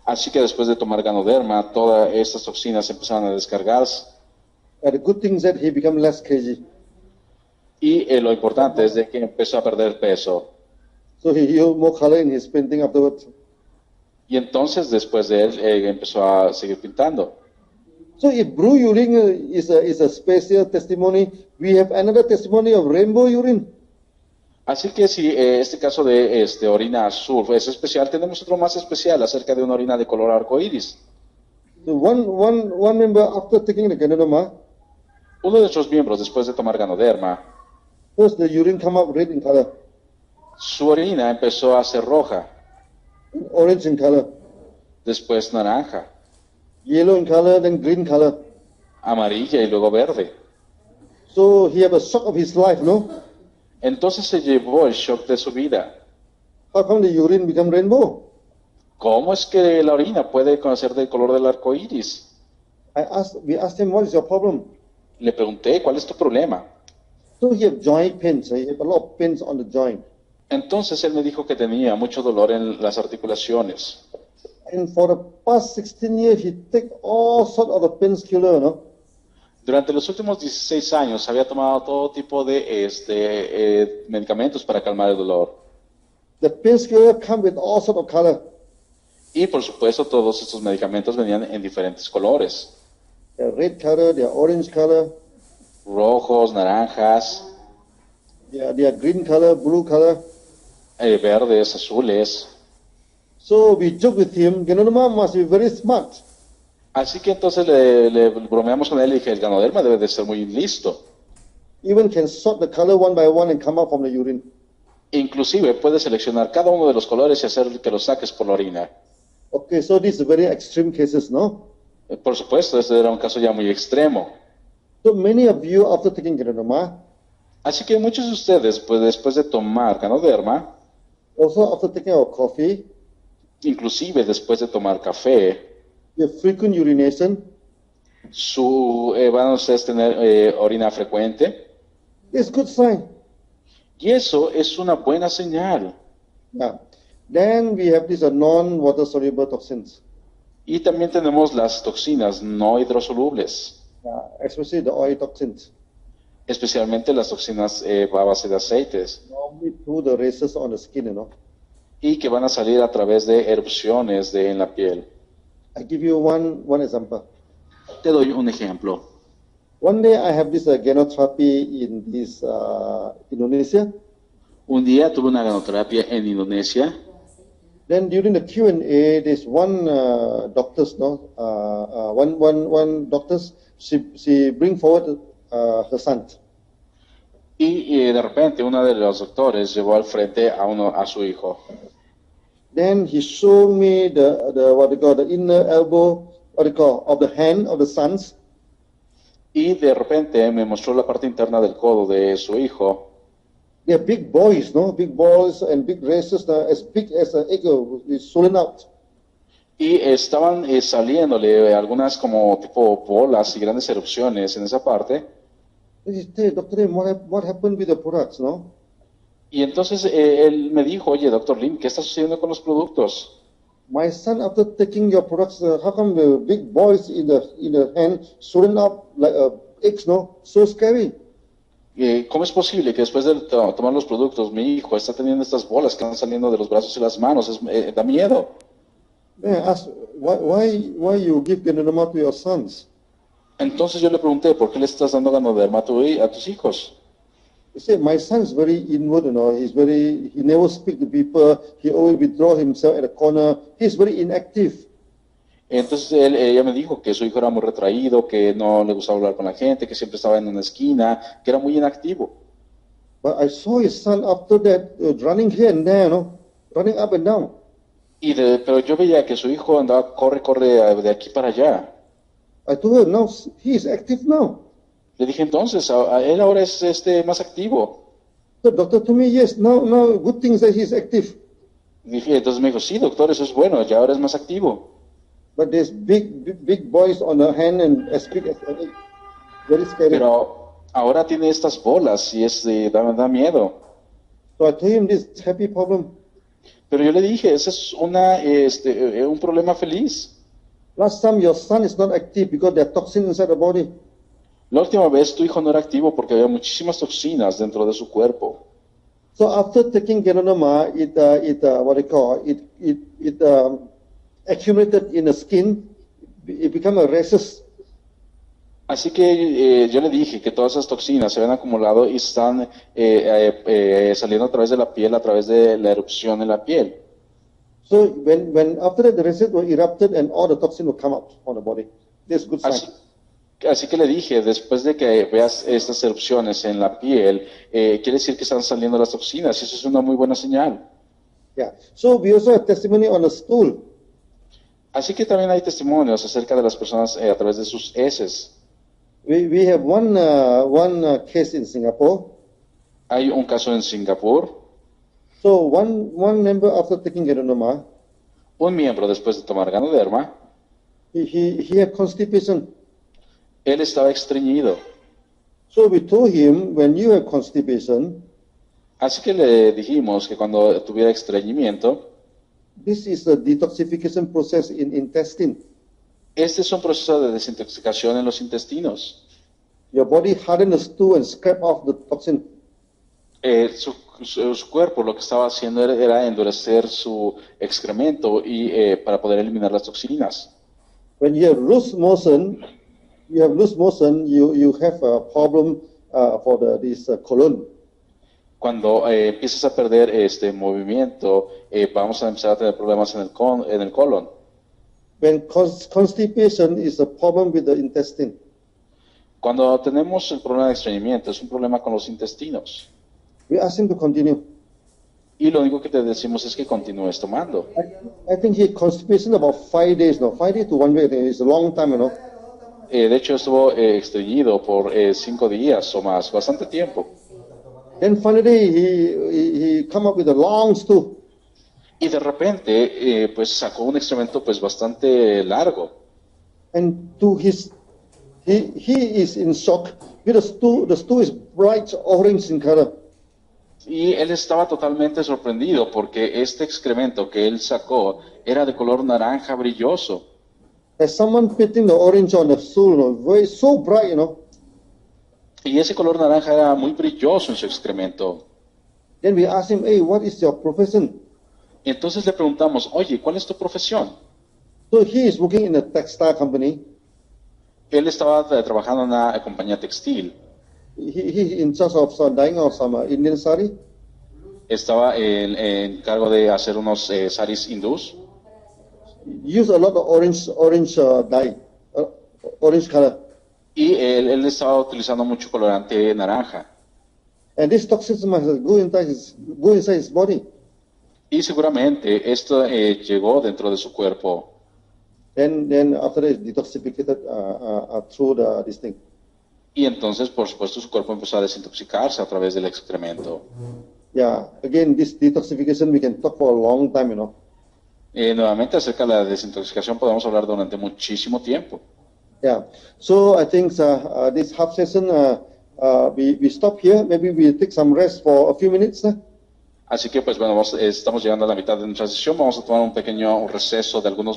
Así que después de tomar Ganoderma, todas estas toxinas empezaron a descargarse. And the good thing is that he became less kg. Y lo importante es de que empezó a perder peso. So he used more color in his painting afterwards. Y entonces, después de él, empezó a seguir pintando. So if blue urine is a special testimony, we have another testimony of rainbow urine. Así que si este caso de orina azul es especial, tenemos otro más especial acerca de una orina de color arcoíris. So one member after taking the Ganoderma, Uno de nuestros miembros, después de tomar Ganoderma, first the urine come up red in color, su orina empezó a ser roja, orange in color, después naranja, yellow in color, then green color. amarilla y luego verde. So he had a shock of his life, no? Entonces se llevó el shock de su vida. How come the urine become rainbow? ¿Cómo es que la orina puede conocer del color del arco iris? We asked him, what is your problem? Le pregunté, ¿cuál es tu problema? So he had joint pains. He had a lot of pains on the joint. Entonces él me dijo que tenía mucho dolor en las articulaciones. And for the past 16 years, he take all sort of the painkiller, no? Durante los últimos 16 años había tomado todo tipo de medicamentos para calmar el dolor. The painkiller come with all sort of color. Y por supuesto todos estos medicamentos venían en diferentes colores. They're red color, they're orange color, Rojos, naranjas, they're green color, blue color. verdes, azules. So we joke with him, Ganoderma must be very smart. Así que entonces le bromeamos con él y dije, el Ganoderma debe de ser muy listo. Even can sort the color one by one and come out from the urine. Inclusive puede seleccionar cada uno de los colores y hacer que los saques por la orina. Okay, so these are very extreme cases, no? Por supuesto, este era un caso ya muy extremo. So many of you, after taking Ganoderma, Así que muchos de ustedes, pues después de tomar Ganoderma, also after taking our coffee, inclusive después de tomar café, you have frequent urination. van a ustedes tener orina frecuente. It's good sign. Y eso es una buena señal. Yeah. Then we have these non-water soluble toxins, Y también tenemos las toxinas no hidrosolubles, especially the oil toxins. especialmente las toxinas a base de aceites, Normally through the races on the skin, y que van a salir a través de erupciones en la piel. I give you one example. Te doy un ejemplo. One day I have this Ganoterapy in this Indonesia. Un día tuve una ganoterapia en Indonesia. Then during the Q&A, there's one doctors, one doctors, she bring forward her son. Y de repente uno de los doctores llevó al frente a su hijo. Then he showed me the inner elbow, of the hand of the sons. Y de repente me mostró la parte interna del codo de su hijo. They are big boys, no? Big balls and big races, as big as an egg is swollen out. Y estaban saliéndole algunas como tipo bolas y grandes erupciones en esa parte. Hey, Dr. Lim, what happened with the products, no? Y entonces él me dijo, oye, doctor Lim, ¿qué está sucediendo con los productos? My son, after taking your products, how come the big boys in the hand swollen up like eggs, no? So scary. ¿Cómo es posible que después de tomar los productos mi hijo está teniendo estas bolas que están saliendo de los brazos y las manos? Da miedo. Then I asked, why you give Ganoderma to your sons? Entonces yo le pregunté, ¿por qué le estás dando Ganoderma a tus hijos? He said, my son is very inward, he never speak to people, he always withdraw himself at a corner, he's very inactive. Entonces ella me dijo que su hijo era muy retraído, que no le gustaba hablar con la gente, que siempre estaba en una esquina, que era muy inactivo. But I saw his son after that running here and there, running up and down. Pero yo veía que su hijo andaba, corre de aquí para allá. I told her, now he is active now. Le dije entonces, él ahora es más activo. The doctor told me, yes, now good things that he is active. Dije, entonces me dijo, sí, doctor, eso es bueno, ya ahora es más activo. But there's big boys on her hand and as big as any. Very scary. Pero ahora tiene estas bolas y da miedo. So I told him this happy problem. Pero yo le dije, ese es un problema feliz. Last time your son is not active because there are toxins inside the body. La última vez tu hijo no era activo porque había muchísimas toxinas dentro de su cuerpo. So after taking Ganoterapia, it accumulated in the skin. It became a rashes. Así que yo le dije que todas esas toxinas se habían acumulado y están saliendo a través de la piel, a través de la erupción en la piel. So when after that the rashes were erupted and all the toxin will come out on the body. That's good sign. Así que le dije, después de que veas estas erupciones en la piel, quiere decir que están saliendo las toxinas, y eso es una muy buena señal. Yeah. So we also have testimony on the stool. Así que también hay testimonios acerca de las personas a través de sus heces. We have one case in Singapore. Hay un caso en Singapur. So one member after taking Ganoterapia, Un miembro después de tomar Ganoderma, he had constipation. él estaba estreñido. So we told him, when you have constipation, Así que le dijimos que cuando tuviera estreñimiento, this is a detoxification process in intestine. este es un proceso de desintoxicación en los intestinos. Your body harden the stool and scrape off the toxin. Su cuerpo lo que estaba haciendo era endurecer su excremento y para poder eliminar las toxinas. When you have loose motion, you have a problem for this colon. Cuando empiezas a perder este movimiento, vamos a empezar a tener problemas en el colon. When constipation is a problem with the intestine. Cuando tenemos el problema de estreñimiento, es un problema con los intestinos. We ask him to continue. Y lo único que te decimos es que continúes tomando. I think he had constipation about 5 days now. 5 days to 1 week. It's a long time, you know. De hecho, estuvo estreñido por 5 días o más, bastante tiempo. Then finally he come up with a long stool. Y de repente, pues sacó un excremento pues bastante largo. And to his, he is in shock. Because the stool is bright orange in color. Y él estaba totalmente sorprendido porque este excremento que él sacó era de color naranja brilloso. As someone putting the orange on the stool, you know, very so bright, you know. Y ese color naranja era muy brilloso en su excremento. Then we asked him, hey, what is your profession? Y entonces le preguntamos, oye, ¿cuál es tu profesión? So he is working in a textile company. Él estaba trabajando en una compañía textil. He in charge of dyeing of some Indian sari. Estaba en cargo de hacer unos saris hindús. Use a lot of orange dye, orange color. Y él estaba utilizando mucho colorante naranja. And this toxins must go inside his body. Y seguramente esto llegó dentro de su cuerpo. Then after that, it's detoxificated through this thing. Y entonces, por supuesto, su cuerpo empezó a desintoxicarse a través del excremento. Yeah, again, this detoxification we can talk for a long time, you know. Nuevamente, acerca de la desintoxicación podemos hablar durante muchísimo tiempo. Yeah, so I think this half session, we stop here. Maybe we take some rest for a few minutes. Así que, pues bueno, estamos llegando a la mitad de nuestra sesión. Vamos a tomar un pequeño receso de algunos